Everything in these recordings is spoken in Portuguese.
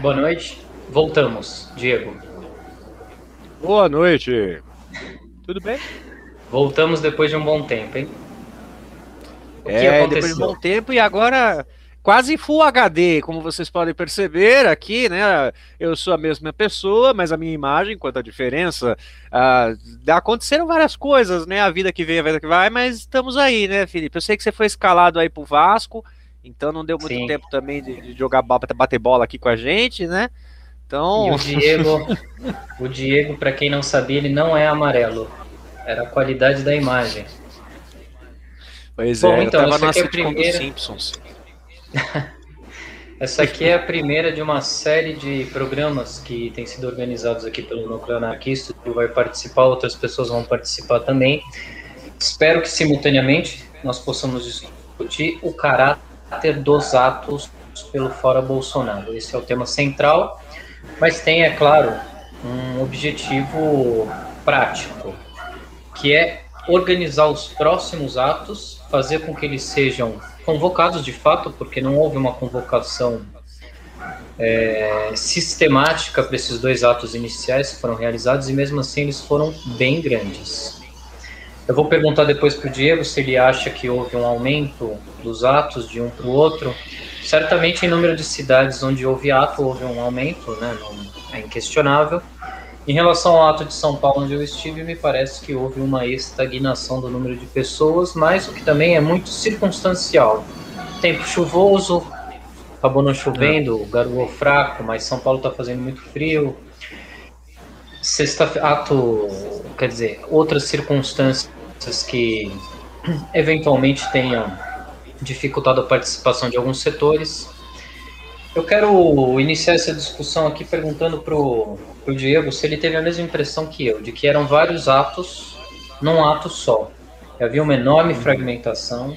Boa noite. Voltamos, Diego. Boa noite. Tudo bem? Voltamos depois de um bom tempo, hein? O que Depois de um bom aconteceu? tempo e agora quase Full HD, como vocês podem perceber aqui, né? Eu sou a mesma pessoa, mas a minha imagem, quanto à diferença, ah, aconteceram várias coisas, né? A vida que vem, a vida que vai, mas estamos aí, né, Felipe? Eu sei que você foi escalado aí pro Vasco, então não deu muito Sim. tempo também de jogar bater bola aqui com a gente, né? E Então, o Diego, para quem não sabia, ele não é amarelo. Era a qualidade da imagem. pois Bom, é, eu então, tava essa numa aqui é a sitcom dos primeira. Simpsons. Essa aqui é a primeira de uma série de programas que têm sido organizados aqui pelo Núcleo Anarquista. Tu vai participar, outras pessoas vão participar também. Espero que simultaneamente nós possamos discutir o caráter dos atos pelo fora Bolsonaro. Esse é o tema central, mas tem, é claro, um objetivo prático, que é organizar os próximos atos, fazer com que eles sejam convocados de fato, porque não houve uma convocação sistemática para esses dois atos iniciais que foram realizados, e mesmo assim eles foram bem grandes. Eu vou perguntar depois para o Diego se ele acha que houve um aumento dos atos de um para o outro. Certamente, em número de cidades onde houve ato, houve um aumento, né? Não, é inquestionável. Em relação ao ato de São Paulo, onde eu estive, me parece que houve uma estagnação do número de pessoas, mas o que também é muito circunstancial. Tempo chuvoso, acabou não Ah, chovendo, garoou fraco, mas São Paulo está fazendo muito frio. Sexta, ato, quer dizer, outras circunstâncias que eventualmente tenham dificultado a participação de alguns setores. Eu quero iniciar essa discussão aqui perguntando para o Diego se ele teve a mesma impressão que eu, de que eram vários atos num ato só. Havia uma enorme uhum. fragmentação,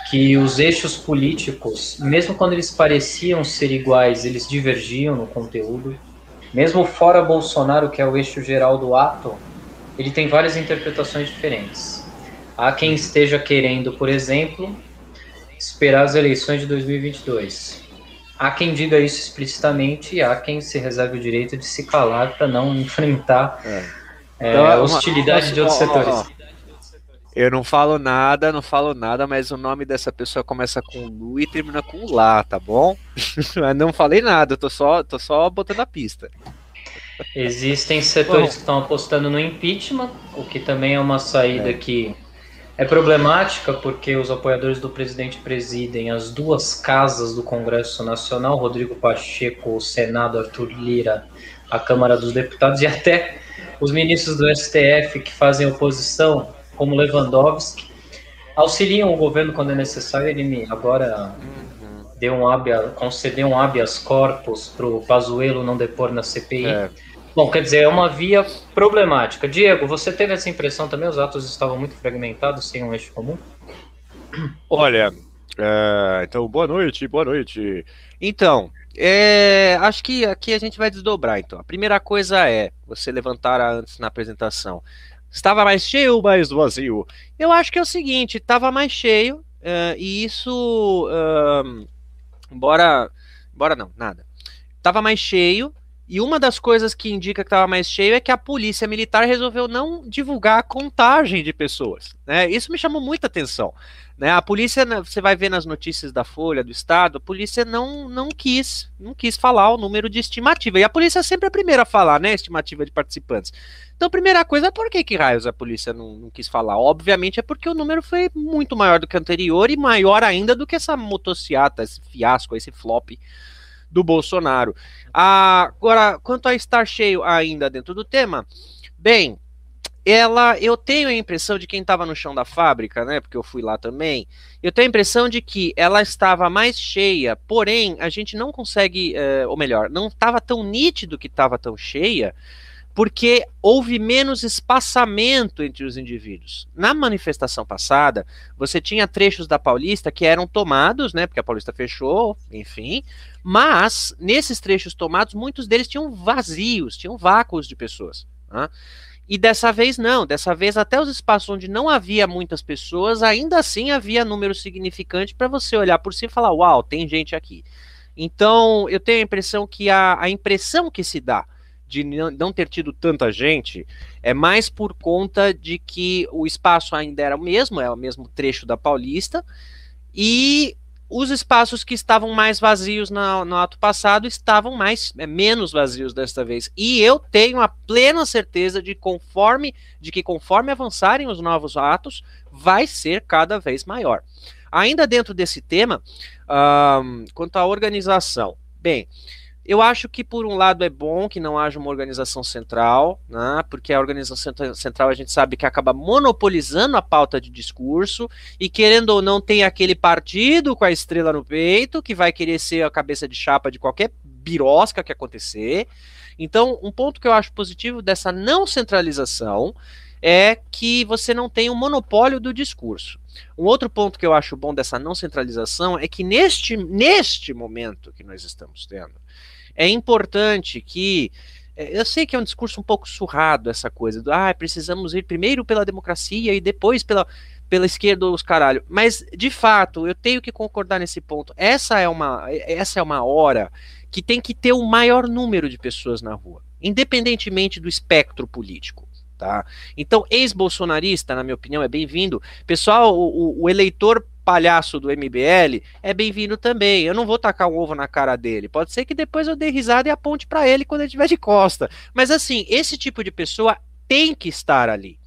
que os eixos políticos, mesmo quando eles pareciam ser iguais, eles divergiam no conteúdo. Mesmo fora Bolsonaro, que é o eixo geral do ato, ele tem várias interpretações diferentes. Há quem Uhum. esteja querendo, por exemplo, esperar as eleições de 2022. Há quem diga isso explicitamente e há quem se reserve o direito de se calar para não enfrentar É. Então, hostilidade de outros setores. ó, eu não falo nada, não falo nada, mas o nome dessa pessoa começa com Lu e termina com Lá, tá bom? Eu não falei nada, eu tô só botando a pista. Existem setores Bom, que estão apostando no impeachment, o que também é uma saída é, que é problemática porque os apoiadores do presidente presidem as duas casas do Congresso Nacional, Rodrigo Pacheco, o Senado, Arthur Lira, a Câmara dos Deputados, e até os ministros do STF que fazem oposição, como Lewandowski, auxiliam o governo quando é necessário. Ele agora uhum, concedeu um habeas corpus para o Pazuello não depor na CPI. é. Bom, quer dizer, é uma via problemática. Diego, você teve essa impressão também? Os atos estavam muito fragmentados, sem um eixo comum? Olha, então, boa noite, boa noite. Então, acho que aqui a gente vai desdobrar, então. A primeira coisa é, você levantara antes na apresentação, estava mais cheio ou mais vazio? Eu acho que é o seguinte, estava mais cheio, e isso, embora não, nada. Tava mais cheio, e uma das coisas que indica que estava mais cheio é que a polícia militar resolveu não divulgar a contagem de pessoas, né? Isso me chamou muita atenção, né? A polícia, você vai ver nas notícias da Folha, do Estado, a polícia não quis falar o número de estimativa, e a polícia é sempre a primeira a falar, né, estimativa de participantes. Então, a primeira coisa é por que raios a polícia não quis falar? Obviamente é porque o número foi muito maior do que o anterior e maior ainda do que essa motociata, esse fiasco, esse flop do Bolsonaro. Agora, quanto a estar cheio ainda dentro do tema, bem, eu tenho a impressão de quem estava no chão da fábrica, né? Porque eu fui lá também. Eu tenho a impressão de que ela estava mais cheia, porém a gente não consegue, ou melhor, não estava tão nítido que estava tão cheia, porque houve menos espaçamento entre os indivíduos. Na manifestação passada, você tinha trechos da Paulista que eram tomados, né, porque a Paulista fechou, enfim, mas nesses trechos tomados, muitos deles tinham vazios, tinham vácuos de pessoas. Né? E dessa vez não, dessa vez até os espaços onde não havia muitas pessoas, ainda assim havia número significante para você olhar por si e falar, uau, tem gente aqui. Então, eu tenho a impressão que a impressão que se dá de não ter tido tanta gente é mais por conta de que o espaço ainda era o mesmo, é o mesmo trecho da Paulista, e os espaços que estavam mais vazios no ato passado estavam menos vazios desta vez. E eu tenho a plena certeza de que conforme avançarem os novos atos, vai ser cada vez maior. Ainda dentro desse tema, quanto à organização, bem, eu acho que, por um lado, é bom que não haja uma organização central, né, porque a organização central a gente sabe que acaba monopolizando a pauta de discurso e, querendo ou não, tem aquele partido com a estrela no peito que vai querer ser a cabeça de chapa de qualquer birosca que acontecer. Então, um ponto que eu acho positivo dessa não centralização é que você não tem um monopólio do discurso. Um outro ponto que eu acho bom dessa não centralização é que neste momento que nós estamos tendo, é importante que, eu sei que é um discurso um pouco surrado essa coisa do, precisamos ir primeiro pela democracia e depois pela esquerda ou os caralho, mas de fato eu tenho que concordar nesse ponto. Essa é uma hora que tem que ter o maior número de pessoas na rua, independentemente do espectro político. Tá? Então, ex-bolsonarista, na minha opinião, é bem-vindo. Pessoal, o eleitor palhaço do MBL é bem-vindo também. Eu não vou tacar um ovo na cara dele. Pode ser que depois eu dê risada e aponte para ele quando ele estiver de costa. Mas assim, esse tipo de pessoa tem que estar ali.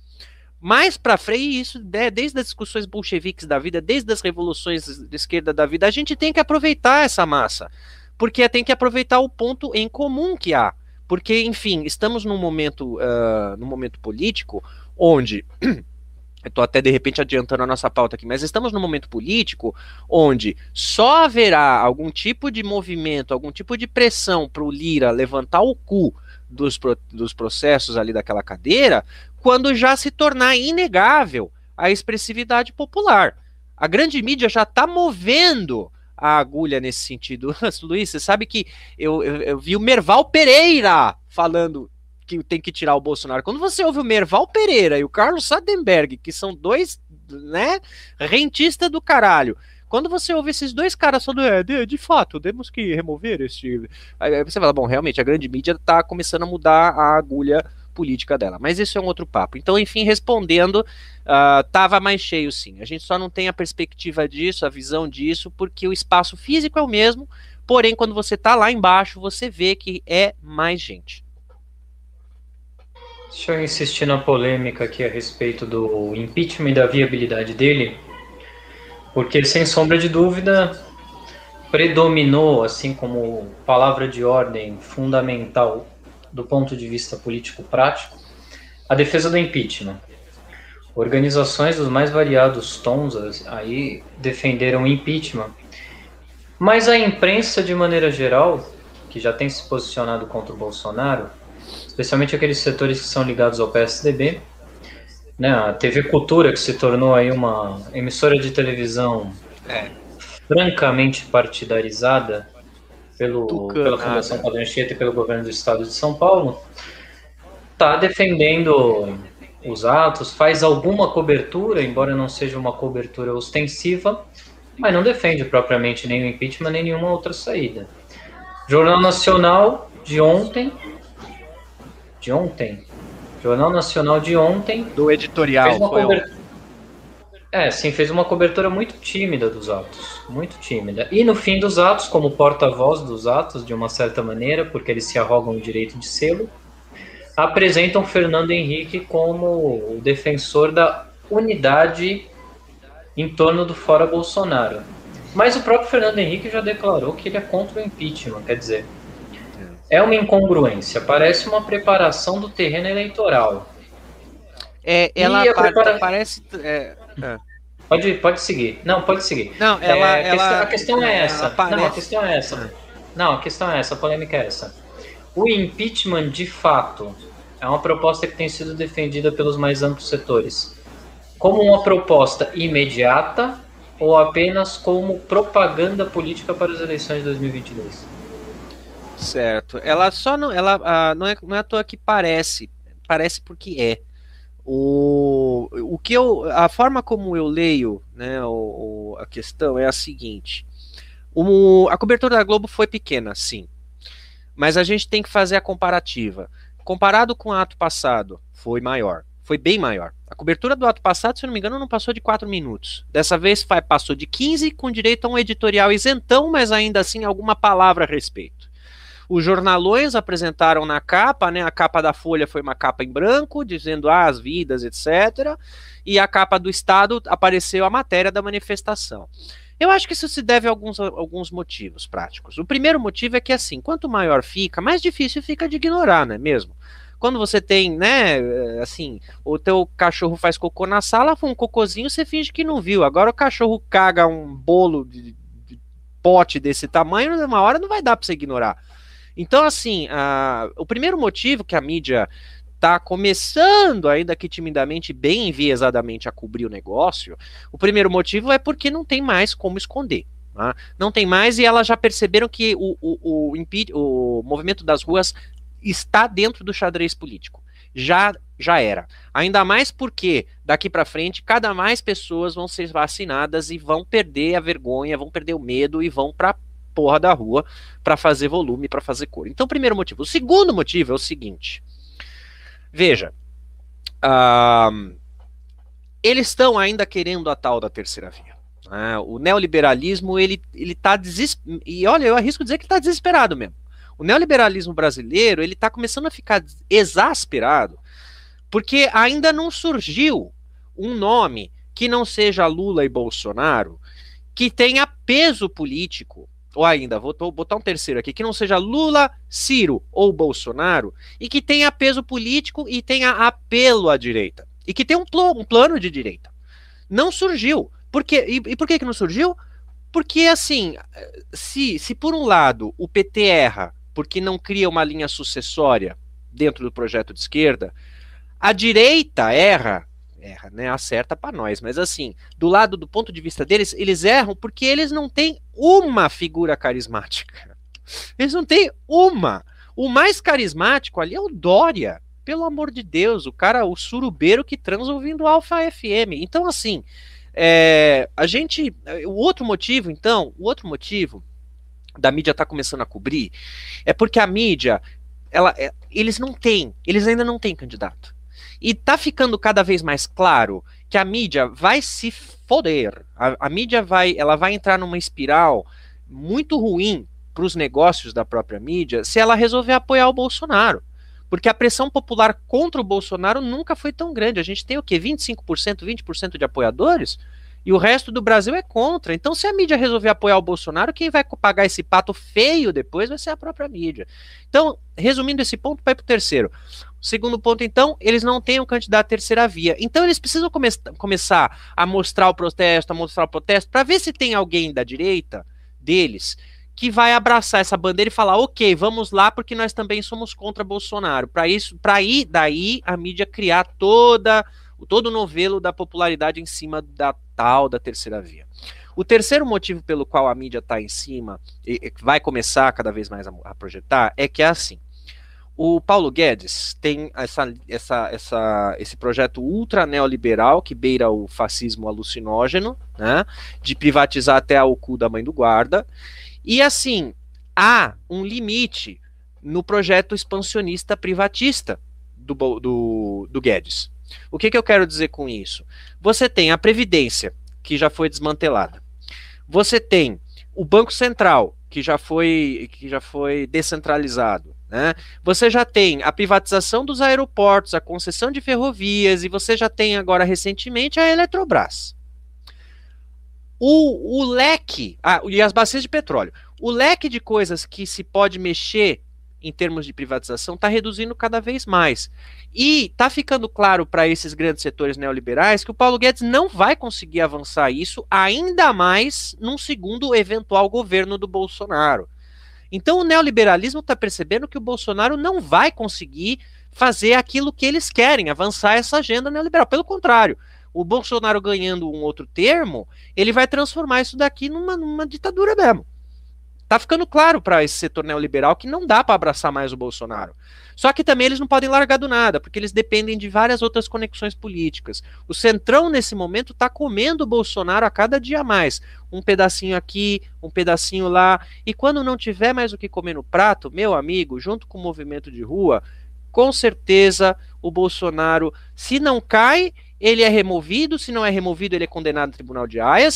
Mais para frente, isso, desde as discussões bolcheviques da vida, desde as revoluções de esquerda da vida, a gente tem que aproveitar essa massa. Porque tem que aproveitar o ponto em comum que há. Porque, enfim, estamos num momento político onde, eu estou até de repente adiantando a nossa pauta aqui, mas estamos num momento político onde só haverá algum tipo de movimento, algum tipo de pressão para o Lira levantar o cu dos processos ali daquela cadeira, quando já se tornar inegável a expressividade popular. A grande mídia já está movendo a agulha nesse sentido. Luiz, você sabe que eu vi o Merval Pereira falando que tem que tirar o Bolsonaro. Quando você ouve o Merval Pereira e o Carlos Sadenberg, que são dois, né, rentistas do caralho, quando você ouve esses dois caras falando, de fato, temos que remover este... Aí você fala, bom, realmente, a grande mídia está começando a mudar a agulha política dela. Mas isso é um outro papo. Então, enfim, respondendo, estava mais cheio, sim. A gente só não tem a perspectiva disso, a visão disso, porque o espaço físico é o mesmo, porém, quando você está lá embaixo, você vê que é mais gente. Deixa eu insistir na polêmica aqui a respeito do impeachment e da viabilidade dele, porque, sem sombra de dúvida, predominou, assim como palavra de ordem fundamental do ponto de vista político-prático, a defesa do impeachment. Organizações dos mais variados tons aí defenderam o impeachment, mas a imprensa, de maneira geral, que já tem se posicionado contra o Bolsonaro, especialmente aqueles setores que são ligados ao PSDB, né, a TV Cultura, que se tornou aí uma emissora de televisão francamente partidarizada pela Fundação Padre Anchieta e pelo governo do estado de São Paulo, está defendendo os atos, faz alguma cobertura, embora não seja uma cobertura ostensiva, mas não defende propriamente nem o impeachment, nem nenhuma outra saída. Jornal Nacional de ontem, Jornal Nacional de ontem, do editorial, fez uma cobertura muito tímida dos atos, muito tímida. E no fim dos atos, como porta-voz dos atos, de uma certa maneira, porque eles se arrogam o direito de sê-lo, apresentam Fernando Henrique como o defensor da unidade em torno do fora Bolsonaro. Mas o próprio Fernando Henrique já declarou que ele é contra o impeachment, quer dizer, é uma incongruência, parece uma preparação do terreno eleitoral. Parece... Pode seguir. Não, pode seguir. Não, a questão é essa. Não, a questão é essa. Não, a questão é essa, a polêmica é essa. O impeachment, de fato, é uma proposta que tem sido defendida pelos mais amplos setores como uma proposta imediata ou apenas como propaganda política para as eleições de 2022? Certo. Ela só não, não é à toa que parece porque é. A forma como eu leio, né, a questão é a seguinte: A cobertura da Globo foi pequena, sim. Mas a gente tem que fazer a comparativa. Comparado com o ato passado, foi maior. Foi bem maior. A cobertura do ato passado, se eu não me engano, não passou de 4 minutos. Dessa vez passou de 15, com direito a um editorial isentão, mas ainda assim alguma palavra a respeito. Os jornalões apresentaram na capa, né? A capa da Folha foi uma capa em branco, dizendo as vidas, etc. E a capa do Estado apareceu a matéria da manifestação. Eu acho que isso se deve a alguns motivos práticos. O primeiro motivo é que, assim, quanto maior fica, mais difícil fica de ignorar, não é mesmo? Quando você tem, né, assim, o teu cachorro faz cocô na sala, foi um cocôzinho, você finge que não viu. Agora o cachorro caga um bolo de pote desse tamanho, numa hora não vai dar para você ignorar. Então, assim, o primeiro motivo que a mídia está começando, ainda que timidamente, bem enviesadamente, a cobrir o negócio, o primeiro motivo é porque não tem mais como esconder. Tá? Não tem mais, e elas já perceberam que o movimento das ruas está dentro do xadrez político. Já era. Ainda mais porque daqui para frente, cada mais pessoas vão ser vacinadas e vão perder a vergonha, vão perder o medo e vão para porra da rua para fazer volume, para fazer cor. Então, primeiro motivo. O segundo motivo é o seguinte. Veja, eles estão ainda querendo a tal da terceira via. O neoliberalismo, ele tá desesperado. E olha, eu arrisco dizer que ele está desesperado mesmo. O neoliberalismo brasileiro, ele está começando a ficar exasperado porque ainda não surgiu um nome que não seja Lula e Bolsonaro, que tenha peso político, ou ainda, vou botar um terceiro aqui, que não seja Lula, Ciro ou Bolsonaro, e que tenha peso político e tenha apelo à direita, e que tenha um plano de direita. Não surgiu. Por quê? E por que não surgiu? Porque, assim, se por um lado o PT erra porque não cria uma linha sucessória dentro do projeto de esquerda, a direita erra, né, acerta para nós, mas assim, do ponto de vista deles, eles erram porque eles não têm uma figura carismática. Eles não têm uma. O mais carismático ali é o Dória. Pelo amor de Deus, o surubeiro que transa ouvindo Alfa FM. Então, assim, o outro motivo da mídia estar começando a cobrir é porque a mídia, eles ainda não têm candidato. E tá ficando cada vez mais claro que a mídia vai se foder. A mídia vai entrar numa espiral muito ruim para os negócios da própria mídia se ela resolver apoiar o Bolsonaro. Porque a pressão popular contra o Bolsonaro nunca foi tão grande. A gente tem o quê? 25%, 20% de apoiadores? E o resto do Brasil é contra. Então, se a mídia resolver apoiar o Bolsonaro, quem vai pagar esse pato feio depois vai ser a própria mídia. Então, resumindo esse ponto, vai para o terceiro. O segundo ponto, então, eles não têm um candidato à terceira via. Então, eles precisam começar a mostrar o protesto, para ver se tem alguém da direita deles que vai abraçar essa bandeira e falar, ok, vamos lá, porque nós também somos contra Bolsonaro. Para ir daí a mídia criar todo o novelo da popularidade em cima da tal da terceira via. O terceiro motivo pelo qual a mídia está em cima e vai começar cada vez mais a projetar é que é assim. O Paulo Guedes tem esse projeto ultra neoliberal que beira o fascismo alucinógeno, né, de privatizar até o cu da mãe do guarda. E assim, há um limite no projeto expansionista privatista do Guedes. O que eu quero dizer com isso? Você tem a Previdência, que já foi desmantelada. Você tem o Banco Central, que já foi descentralizado. Né? Você já tem a privatização dos aeroportos, a concessão de ferrovias, e você já tem agora recentemente a Eletrobras. O leque, e as bacias de petróleo. O leque de coisas que se pode mexer em termos de privatização está reduzindo cada vez mais. E está ficando claro para esses grandes setores neoliberais que o Paulo Guedes não vai conseguir avançar isso, ainda mais num segundo eventual governo do Bolsonaro. Então o neoliberalismo está percebendo que o Bolsonaro não vai conseguir fazer aquilo que eles querem, avançar essa agenda neoliberal. Pelo contrário, o Bolsonaro ganhando um outro termo, ele vai transformar isso daqui numa ditadura mesmo. Tá ficando claro para esse setor neoliberal que não dá para abraçar mais o Bolsonaro. Só que também eles não podem largar do nada, porque eles dependem de várias outras conexões políticas. O Centrão, nesse momento, está comendo o Bolsonaro a cada dia mais. Um pedacinho aqui, um pedacinho lá. E quando não tiver mais o que comer no prato, meu amigo, junto com o movimento de rua, com certeza o Bolsonaro, se não cai, ele é removido. Se não é removido, ele é condenado no Tribunal de Haia.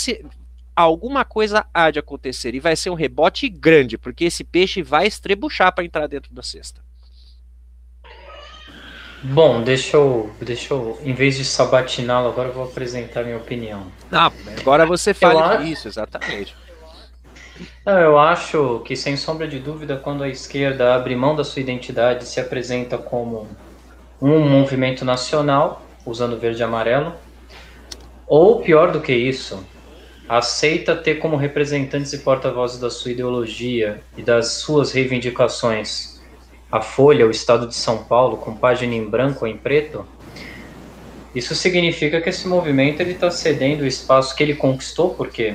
Alguma coisa há de acontecer e vai ser um rebote grande, porque esse peixe vai estrebuchar para entrar dentro da cesta. Bom, deixa eu, em vez de sabatiná-lo, agora eu vou apresentar minha opinião. Agora você fala isso, exatamente. Eu acho que, sem sombra de dúvida, quando a esquerda abre mão da sua identidade e se apresenta como um movimento nacional, usando verde e amarelo, ou pior do que isso, aceita ter como representantes e porta-vozes da sua ideologia e das suas reivindicações a Folha, o Estado de São Paulo, com página em branco ou em preto, isso significa que esse movimento está cedendo o espaço que ele conquistou, porque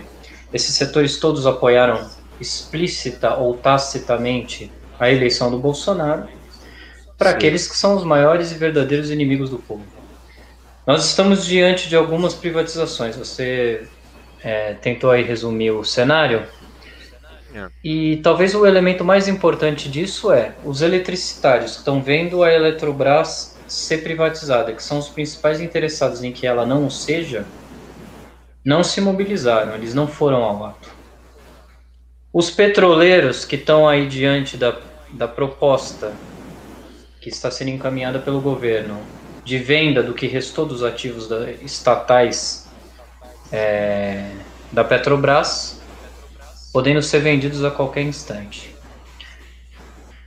esses setores todos apoiaram explícita ou tacitamente a eleição do Bolsonaro, para aqueles que são os maiores e verdadeiros inimigos do povo. Nós estamos diante de algumas privatizações. Você tentou aí resumir o cenário, e talvez o elemento mais importante disso é os eletricitários que estão vendo a Eletrobras ser privatizada, que são os principais interessados em que ela não o seja, não se mobilizaram, eles não foram ao ato. Os petroleiros que estão aí diante da proposta que está sendo encaminhada pelo governo de venda do que restou dos ativos estatais da Petrobras, podendo ser vendidos a qualquer instante.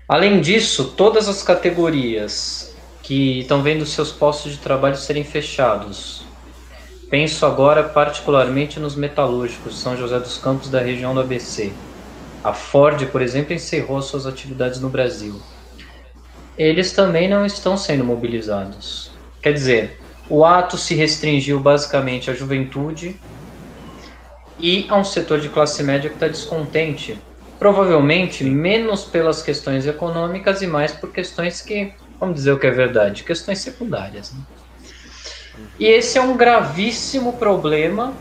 Além disso, todas as categorias que estão vendo seus postos de trabalho serem fechados, penso agora particularmente nos metalúrgicos, São José dos Campos, da região do ABC. A Ford, por exemplo, encerrou suas atividades no Brasil. Eles também não estão sendo mobilizados. Quer dizer, o ato se restringiu basicamente à juventude e a um setor de classe média que está descontente, provavelmente menos pelas questões econômicas e mais por questões que, vamos dizer o que é verdade, questões secundárias, né? E esse é um gravíssimo problema,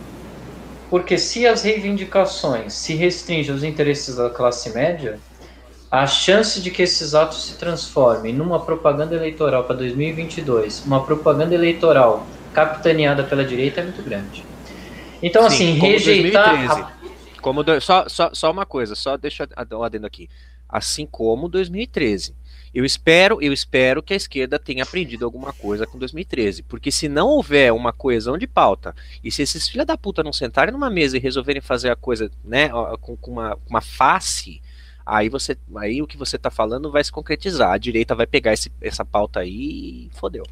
porque se as reivindicações se restringem aos interesses da classe média, a chance de que esses atos se transformem numa propaganda eleitoral para 2022, uma propaganda eleitoral capitaneada pela direita, é muito grande. Então, sim, assim, rejeitar... 2013. Só uma coisa, só deixa o adendo aqui. Assim como 2013. Eu espero que a esquerda tenha aprendido alguma coisa com 2013, porque se não houver uma coesão de pauta, e se esses filha da puta não sentarem numa mesa e resolverem fazer a coisa, né, com uma face, aí o que você tá falando vai se concretizar. A direita vai pegar essa pauta aí e fodeu.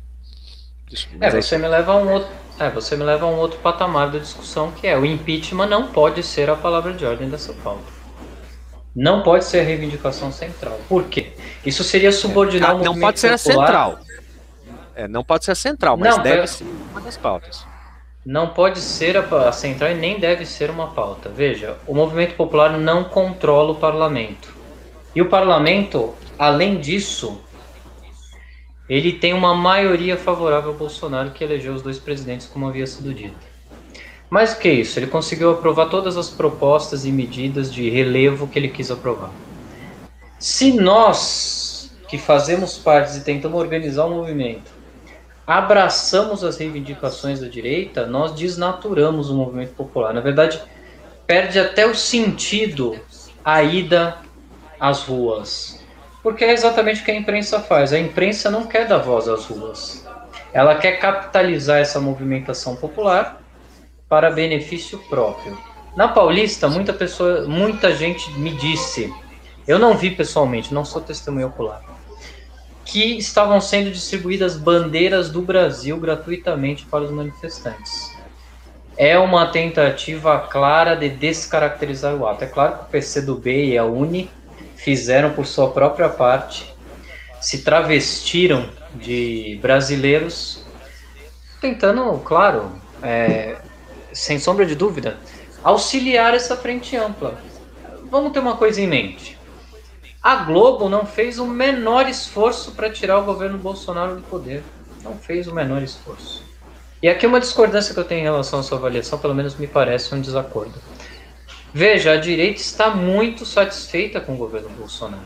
Você me leva a um outro patamar da discussão, que é o impeachment não pode ser a palavra de ordem dessa pauta. Não pode ser a reivindicação central. Por quê? Isso seria subordinar o movimento não pode ser popular. A central. Não pode ser a central, mas deve ser uma das pautas. Não pode ser a central e nem deve ser uma pauta. Veja, o movimento popular não controla o parlamento. E o parlamento, além disso, ele tem uma maioria favorável ao Bolsonaro, que elegeu os 2 presidentes, como havia sido dito. Mais do que isso, ele conseguiu aprovar todas as propostas e medidas de relevo que ele quis aprovar. Se nós, que fazemos parte e tentamos organizar o movimento, abraçamos as reivindicações da direita, nós desnaturamos o movimento popular. Na verdade, perde até o sentido a ida às ruas. Porque é exatamente o que a imprensa faz. A imprensa não quer dar voz às ruas. Ela quer capitalizar essa movimentação popular para benefício próprio. Na Paulista, muita gente me disse, eu não vi pessoalmente, não sou testemunha ocular, que estavam sendo distribuídas bandeiras do Brasil gratuitamente para os manifestantes. É uma tentativa clara de descaracterizar o ato. É claro que o PCdoB e a UNE fizeram por sua própria parte, se travestiram de brasileiros, tentando, claro, sem sombra de dúvida, auxiliar essa frente ampla. vamos ter uma coisa em mente. A Globo não fez o menor esforço para tirar o governo Bolsonaro do poder. Não fez o menor esforço. E aqui uma discordância que eu tenho em relação à sua avaliação, pelo menos me parece um desacordo. Veja, a direita está muito satisfeita com o governo Bolsonaro.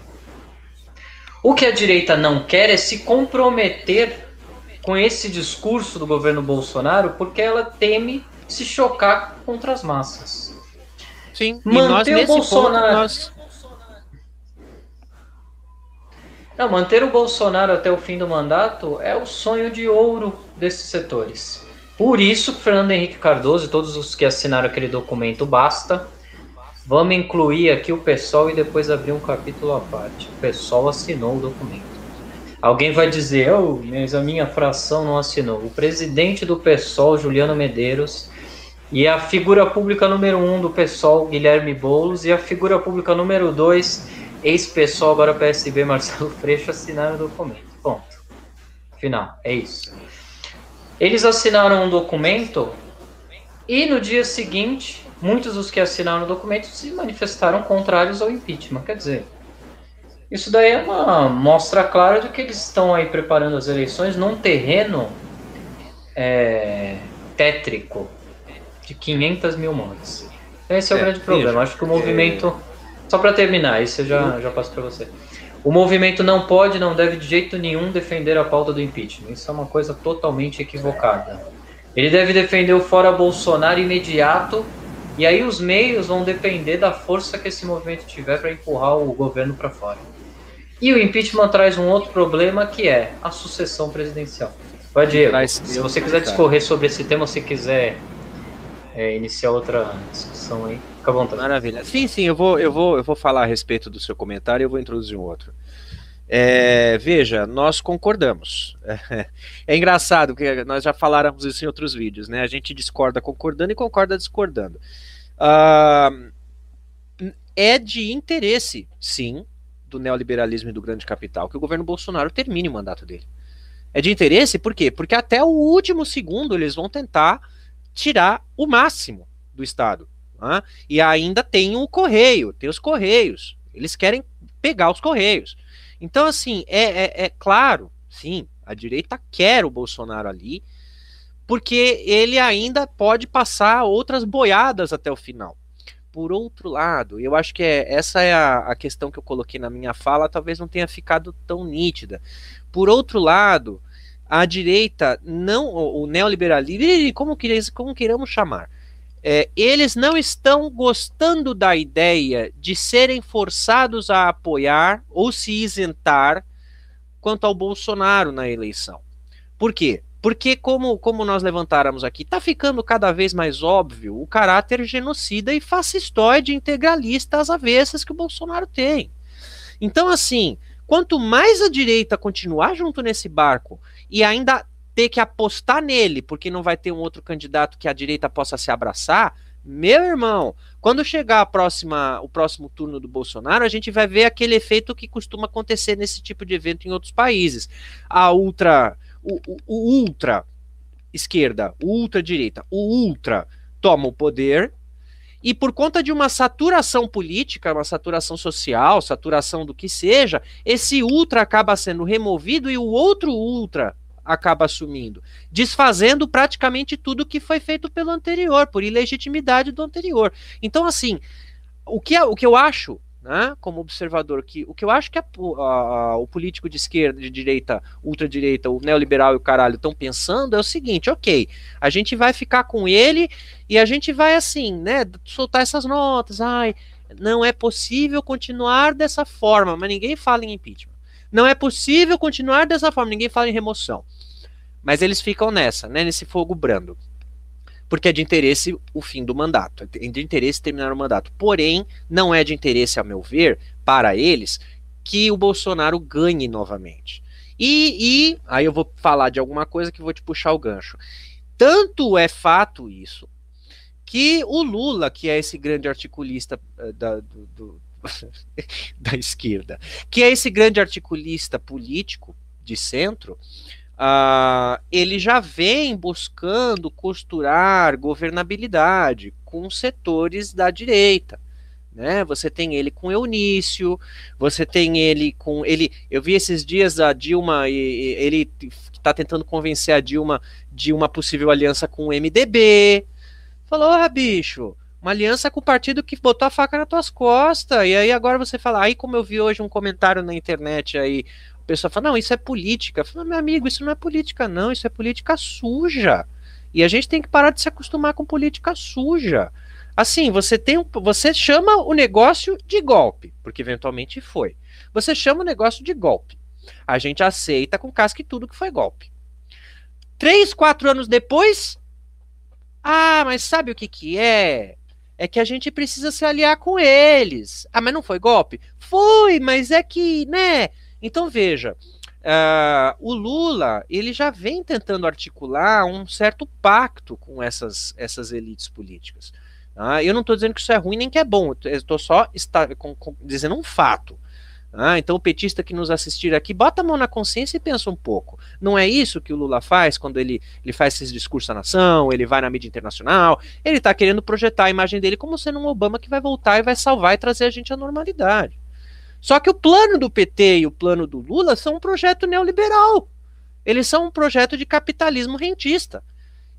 O que a direita não quer é se comprometer com esse discurso do governo Bolsonaro, porque ela teme se chocar contra as massas. Sim, manter e nós, o Bolsonaro... nós... Não, manter o Bolsonaro até o fim do mandato é o sonho de ouro desses setores. Por isso, Fernando Henrique Cardoso e todos os que assinaram aquele documento, basta. Vamos incluir aqui o PSOL e depois abrir um capítulo à parte. O PSOL assinou o documento. Alguém vai dizer, mas a minha fração não assinou. O presidente do PSOL, Juliano Medeiros, e a figura pública número 1 do PSOL, Guilherme Boulos, e a figura pública número 2, ex-PSOL, agora PSB, Marcelo Freixo, assinaram o documento. Ponto. Final, é isso. Eles assinaram um documento e no dia seguinte, muitos dos que assinaram o documento se manifestaram contrários ao impeachment. Quer dizer, isso daí é uma mostra clara de que eles estão aí preparando as eleições num terreno tétrico de 500 mil mortes. Esse é o grande problema. Acho que o movimento... Só para terminar, isso eu já passo para você. O movimento não pode, não deve de jeito nenhum defender a pauta do impeachment. Isso é uma coisa totalmente equivocada. Ele deve defender o fora Bolsonaro imediato, e aí os meios vão depender da força que esse movimento tiver para empurrar o governo para fora. E o impeachment traz um outro problema, que é a sucessão presidencial. Vai, Diego, se você quiser discorrer sobre esse tema, se quiser iniciar outra discussão aí, fica à vontade. Maravilha. Sim, eu vou falar a respeito do seu comentário e eu vou introduzir um outro. Veja, nós concordamos. É engraçado, que nós já faláramos isso em outros vídeos, né? A gente discorda concordando e concorda discordando. É de interesse, sim, do neoliberalismo e do grande capital que o governo Bolsonaro termine o mandato dele. É de interesse, por quê? Porque até o último segundo eles vão tentar tirar o máximo do Estado. Né? E ainda tem o Correio, tem os Correios. Eles querem pegar os Correios. Então, assim, é claro, sim, a direita quer o Bolsonaro ali, porque ele ainda pode passar outras boiadas até o final. Por outro lado, eu acho que essa é a questão que eu coloquei na minha fala, talvez não tenha ficado tão nítida. Por outro lado, a direita, não, o neoliberalismo, como queiramos chamar, eles não estão gostando da ideia de serem forçados a apoiar ou se isentar quanto ao Bolsonaro na eleição. Por quê? Porque, como nós levantáramos aqui, está ficando cada vez mais óbvio o caráter genocida e fascistoide integralista às avessas que o Bolsonaro tem. Então, assim, quanto mais a direita continuar junto nesse barco e ainda ter que apostar nele, porque não vai ter um outro candidato que a direita possa se abraçar, meu irmão, quando chegar o próximo turno do Bolsonaro, a gente vai ver aquele efeito que costuma acontecer nesse tipo de evento em outros países. O ultra esquerda, o ultra direita, o ultra toma o poder e por conta de uma saturação política, uma saturação social, saturação do que seja, esse ultra acaba sendo removido e o outro ultra acaba assumindo, desfazendo praticamente tudo que foi feito pelo anterior, por ilegitimidade do anterior. Então, assim, o que eu acho, né, como observador, o que eu acho que o político de esquerda, de direita, ultradireita, o neoliberal e o caralho estão pensando é o seguinte: ok, a gente vai ficar com ele e a gente vai, assim, né, soltar essas notas, não é possível continuar dessa forma, mas ninguém fala em impeachment. Não é possível continuar dessa forma, ninguém fala em remoção. Mas eles ficam nessa, né, nesse fogo brando. Porque é de interesse o fim do mandato, é de interesse terminar o mandato. Porém, não é de interesse, a meu ver, para eles, que o Bolsonaro ganhe novamente. E aí eu vou falar de alguma coisa que vou te puxar o gancho. Tanto é fato isso, que o Lula, que é esse grande articulista da esquerda, que é esse grande articulista político de centro, ele já vem buscando costurar governabilidade com setores da direita, né? Você tem ele com Eunício, você tem ele com ele. Eu vi esses dias a Dilma e ele está tentando convencer a Dilma de uma possível aliança com o MDB. Falou, bicho, uma aliança com o partido que botou a faca nas tuas costas. E aí agora você fala, aí como eu vi hoje um comentário na internet aí, a pessoa fala, não, isso é política. Eu falo, meu amigo, isso não é política não, isso é política suja. E a gente tem que parar de se acostumar com política suja. Assim, você chama o negócio de golpe, porque eventualmente foi. Você chama o negócio de golpe. A gente aceita com casca e tudo que foi golpe. 3, 4 anos depois, mas sabe o que que é? É que a gente precisa se aliar com eles. Mas não foi golpe? Foi, mas é que, né? Então veja, o Lula, ele já vem tentando articular um certo pacto com essas elites políticas. Eu não estou dizendo que isso é ruim nem que é bom, eu estou só dizendo um fato. Então o petista que nos assistir aqui, bota a mão na consciência e pensa um pouco. Não é isso que o Lula faz quando ele faz esses discursos à nação, ele vai na mídia internacional, ele está querendo projetar a imagem dele como sendo um Obama que vai voltar e vai salvar e trazer a gente à normalidade. Só que o plano do PT e o plano do Lula são um projeto neoliberal. Eles são um projeto de capitalismo rentista.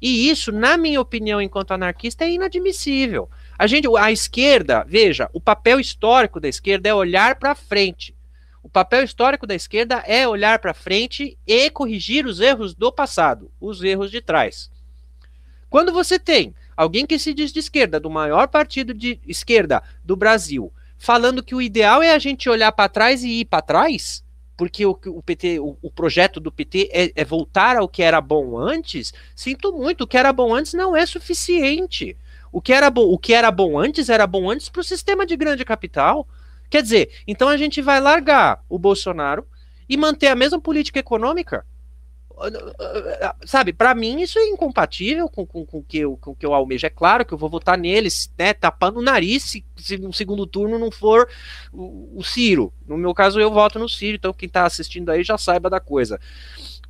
E isso, na minha opinião, enquanto anarquista, é inadmissível. A esquerda, veja, o papel histórico da esquerda é olhar para frente. O papel histórico da esquerda é olhar para frente e corrigir os erros do passado, os erros de trás. Quando você tem alguém que se diz de esquerda, do maior partido de esquerda do Brasil, falando que o ideal é a gente olhar para trás e ir para trás, porque o PT, o projeto do PT é voltar ao que era bom antes, sinto muito, o que era bom antes não é suficiente. O que era bom antes era bom antes para o sistema de grande capital. Quer dizer, então a gente vai largar o Bolsonaro e manter a mesma política econômica? Sabe, para mim isso é incompatível com o que eu almejo. É claro que eu vou votar neles, né, tapando o nariz se no segundo turno não for o Ciro. No meu caso eu voto no Ciro, então quem está assistindo aí já saiba da coisa.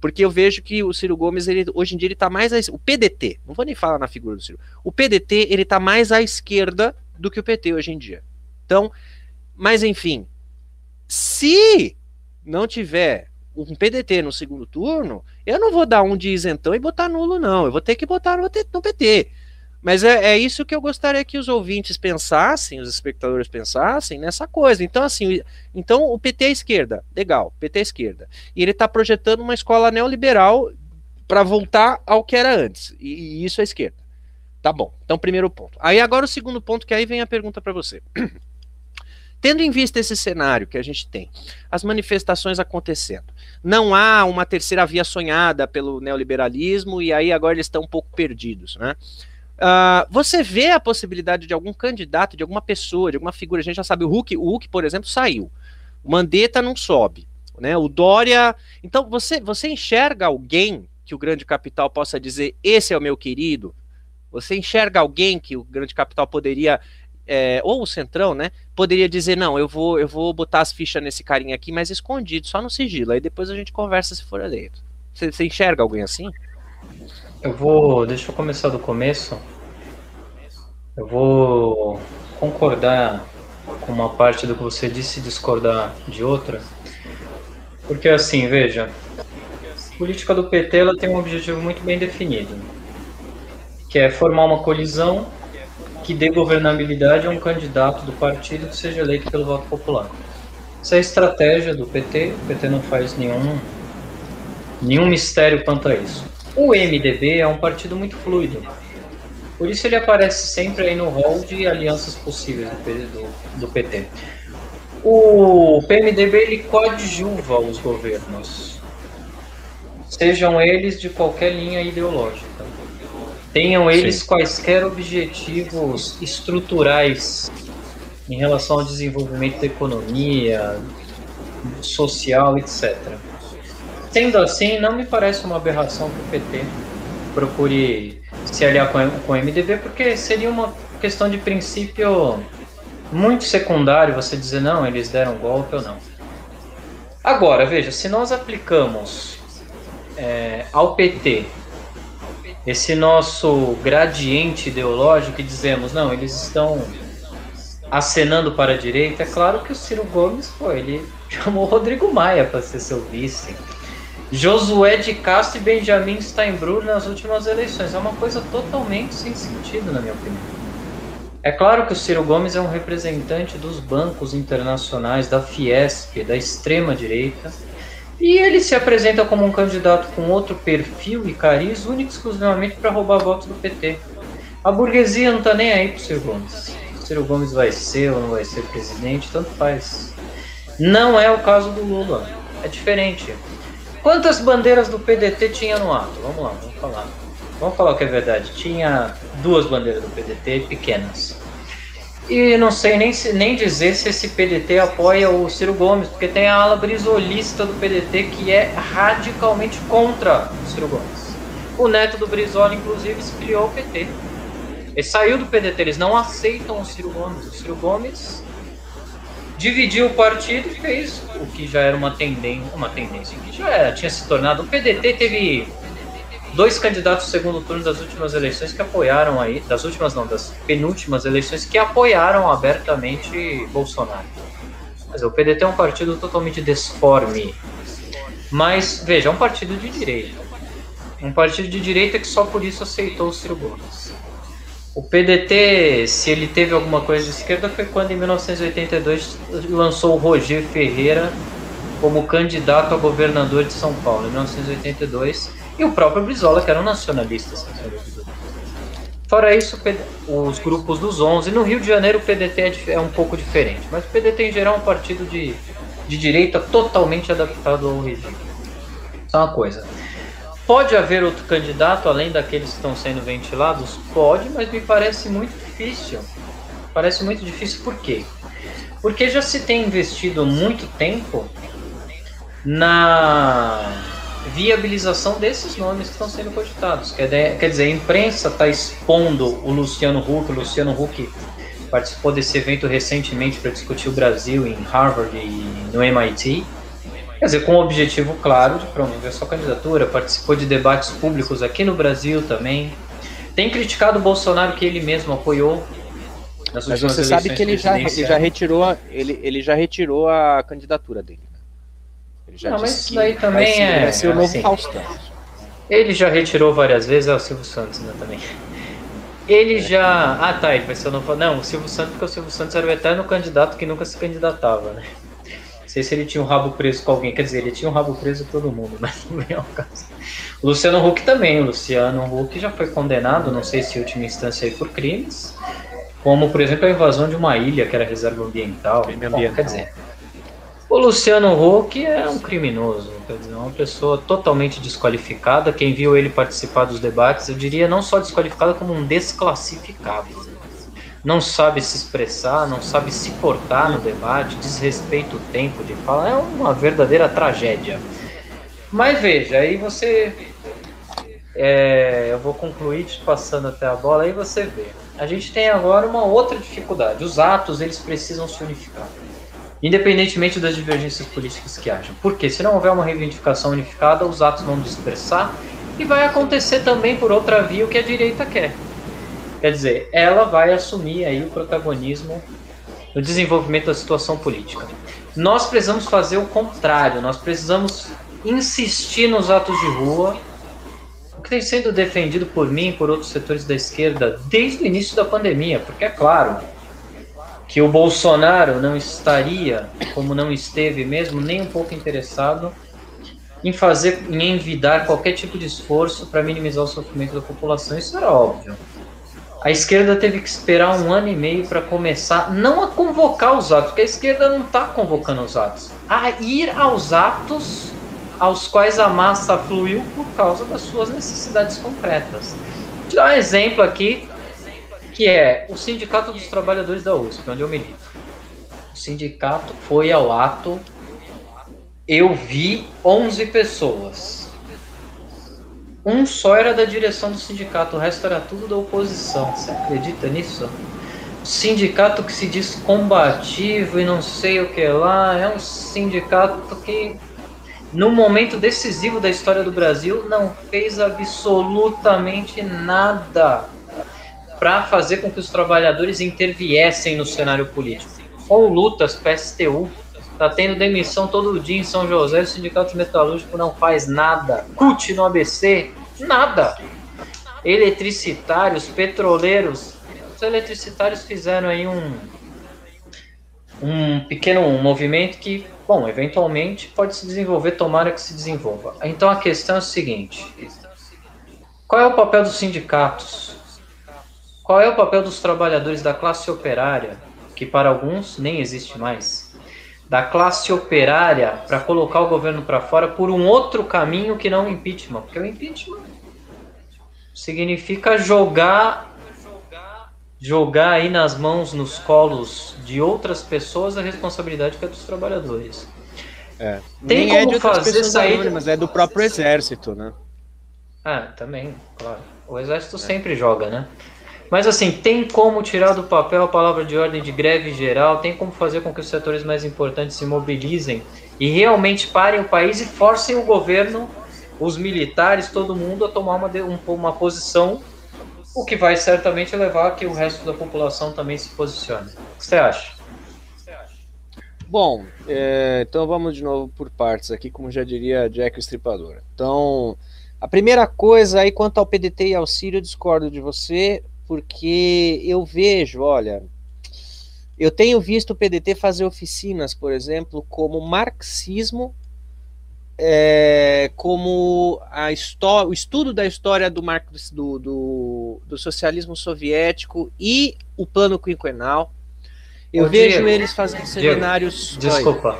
Porque eu vejo que o Ciro Gomes, hoje em dia ele está mais o PDT, não vou nem falar na figura do Ciro. O PDT, ele está mais à esquerda do que o PT hoje em dia. Então, mas enfim, se não tiver um PDT no segundo turno, eu não vou dar um de isentão e botar nulo, não. Eu vou ter que botar no PT. Mas é isso que eu gostaria que os ouvintes pensassem, os espectadores pensassem nessa coisa. Então, assim, o PT é esquerda, legal, PT é esquerda. E ele está projetando uma escola neoliberal para voltar ao que era antes. E isso é esquerda. Tá bom. Então, primeiro ponto. Aí agora o segundo ponto, que aí vem a pergunta para você. Tendo em vista esse cenário que a gente tem, as manifestações acontecendo, não há uma terceira via sonhada pelo neoliberalismo e aí agora eles estão um pouco perdidos, né? Você vê a possibilidade de algum candidato, de alguma pessoa, de alguma figura, a gente já sabe, o Huck, por exemplo, saiu, o Mandetta não sobe, né? O Dória... Então você enxerga alguém que o grande capital possa dizer, esse é o meu querido? Você enxerga alguém que o grande capital poderia... ou o Centrão, né, poderia dizer, não, eu vou botar as fichas nesse carinha aqui, mas escondido, só no sigilo, aí depois a gente conversa se for eleito. Você enxerga alguém assim? Deixa eu começar do começo. Eu vou concordar com uma parte do que você disse e discordar de outra, porque assim, veja, a política do PT ela tem um objetivo muito bem definido, que é formar uma colisão que dê governabilidade a um candidato do partido que seja eleito pelo voto popular. Essa é a estratégia do PT, o PT não faz nenhum mistério quanto a isso. O MDB é um partido muito fluido, por isso ele aparece sempre aí no rol de alianças possíveis do PT. O PMDB ele coadjuva os governos, sejam eles de qualquer linha ideológica. Tenham eles quaisquer objetivos estruturais em relação ao desenvolvimento da economia, social, etc. Sendo assim, não me parece uma aberração que o PT procure se aliar com o MDB, porque seria uma questão de princípio muito secundário você dizer, não, eles deram golpe ou não. Agora, veja, se nós aplicamos ao PT esse nosso gradiente ideológico e dizemos, não, eles estão acenando para a direita, é claro que o Ciro Gomes, ele chamou o Rodrigo Maia para ser seu vice. Josué de Castro e Benjamin Steinbrück nas últimas eleições. É uma coisa totalmente sem sentido, na minha opinião. É claro que o Ciro Gomes é um representante dos bancos internacionais, da Fiesp, da extrema-direita, e ele se apresenta como um candidato com outro perfil e cariz, único e exclusivamente para roubar votos do PT. A burguesia não está nem aí para o Ciro Gomes. O Ciro Gomes vai ser ou não vai ser presidente, tanto faz. Não é o caso do Lula. É diferente. Quantas bandeiras do PDT tinha no ato? Vamos lá, vamos falar. Vamos falar o que é verdade. Tinha 2 bandeiras do PDT pequenas. E não sei nem dizer se esse PDT apoia o Ciro Gomes, porque tem a ala brisolista do PDT que é radicalmente contra o Ciro Gomes. O neto do Brizola, inclusive, se filiou ao PT. Ele saiu do PDT, eles não aceitam o Ciro Gomes. O Ciro Gomes dividiu o partido e fez o que já era uma tendência que já tinha se tornado. O PDT teve 2 candidatos no segundo turno das últimas eleições que apoiaram aí, das penúltimas eleições que apoiaram abertamente Bolsonaro. Mas o PDT é um partido totalmente desforme. Mas, veja, é um partido de direita. Um partido de direita que só por isso aceitou o Ciro Gomes. O PDT, se ele teve alguma coisa de esquerda, foi quando em 1982 lançou o Roger Ferreira como candidato a governador de São Paulo, em 1982, e o próprio Brizola, que era um nacionalista. Fora isso, os grupos dos 11, no Rio de Janeiro o PDT é um pouco diferente, mas o PDT em geral é um partido de direita totalmente adaptado ao regime. Só uma coisa. Pode haver outro candidato, além daqueles que estão sendo ventilados? Pode, mas me parece muito difícil. Parece muito difícil por quê? Porque já se tem investido muito tempo na viabilização desses nomes que estão sendo cogitados. Quer dizer, a imprensa está expondo o Luciano Huck participou desse evento recentemente para discutir o Brasil em Harvard e no MIT. Quer dizer, com o objetivo claro de promover sua candidatura, participou de debates públicos aqui no Brasil também. Tem criticado o Bolsonaro, que ele mesmo apoiou nas últimas eleições. Mas você sabe que ele já retirou a candidatura dele. Ele já mas isso daí também vai ser o novo Faustão. Ele já retirou várias vezes, o Silvio Santos, né, também. Ele já... ele vai ser o novo... Não, o Silvio Santos, porque o Silvio Santos era o eterno candidato que nunca se candidatava, né? Não sei se ele tinha um rabo preso com alguém, quer dizer, ele tinha um rabo preso com todo mundo, mas não é o caso. O Luciano Huck também, o Luciano Huck já foi condenado, não sei se em última instância aí por crimes, como, por exemplo, a invasão de uma ilha que era reserva ambiental. Bom, quer dizer, o Luciano Huck é um criminoso, quer dizer, uma pessoa totalmente desqualificada. Quem viu ele participar dos debates, eu diria não só desqualificada, como um desclassificado. Não sabe se expressar, não sabe se portar no debate, desrespeita o tempo de fala, é uma verdadeira tragédia. Mas veja, aí você... eu vou concluir te passando até a bola, aí você vê. A gente tem agora uma outra dificuldade. Os atos, eles precisam se unificar, independentemente das divergências políticas que hajam. Porque se não houver uma reivindicação unificada, os atos vão dispersar e vai acontecer também por outra via o que a direita quer. Quer dizer, ela vai assumir aí o protagonismo no desenvolvimento da situação política. Nós precisamos fazer o contrário, nós precisamos insistir nos atos de rua, o que tem sido defendido por mim e por outros setores da esquerda desde o início da pandemia, porque é claro que o Bolsonaro não estaria, como não esteve mesmo, nem um pouco interessado em envidar qualquer tipo de esforço para minimizar o sofrimento da população. Isso era óbvio. A esquerda teve que esperar 1 ano e meio para começar, não a convocar os atos, porque a esquerda não está convocando os atos, a ir aos atos aos quais a massa fluiu por causa das suas necessidades concretas. Vou te dar um exemplo aqui, que é o Sindicato dos Trabalhadores da USP, onde eu milito. O sindicato foi ao ato, eu vi 11 pessoas. Um só era da direção do sindicato, o resto era tudo da oposição. Você acredita nisso? O sindicato que se diz combativo e não sei o que lá, é um sindicato que, no momento decisivo da história do Brasil, não fez absolutamente nada para fazer com que os trabalhadores interviessem no cenário político. Com lutas, PSTU, tá tendo demissão todo dia em São José, o Sindicato Metalúrgico não faz nada. CUT no ABC, nada. Eletricitários, petroleiros, os eletricitários fizeram aí um pequeno movimento que, bom, eventualmente pode se desenvolver, tomara que se desenvolva. Então a questão é o seguinte: qual é o papel dos sindicatos? Qual é o papel dos trabalhadores da classe operária, que para alguns nem existe mais? Da classe operária para colocar o governo para fora por um outro caminho que não o impeachment, porque o impeachment significa jogar aí nas mãos, nos colos de outras pessoas a responsabilidade que é dos trabalhadores. Tem como de fazer sair, mas é do próprio exército, né? Também, claro. O exército sempre joga, né? Mas assim, tem como tirar do papel a palavra de ordem de greve geral, tem como fazer com que os setores mais importantes se mobilizem e realmente parem o país e forcem o governo, os militares, todo mundo a tomar uma posição, o que vai certamente levar a que o resto da população também se posicione. O que você acha? Bom, então vamos de novo por partes aqui, como já diria Jack o Estripador. Então, a primeira coisa aí quanto ao PDT e ao Ciro, eu discordo de você, porque eu vejo, olha, eu tenho visto o PDT fazer oficinas, por exemplo, como marxismo, como o estudo da história do socialismo soviético e o plano quinquenal. Eu vejo Diego, eles fazendo seminários... Desculpa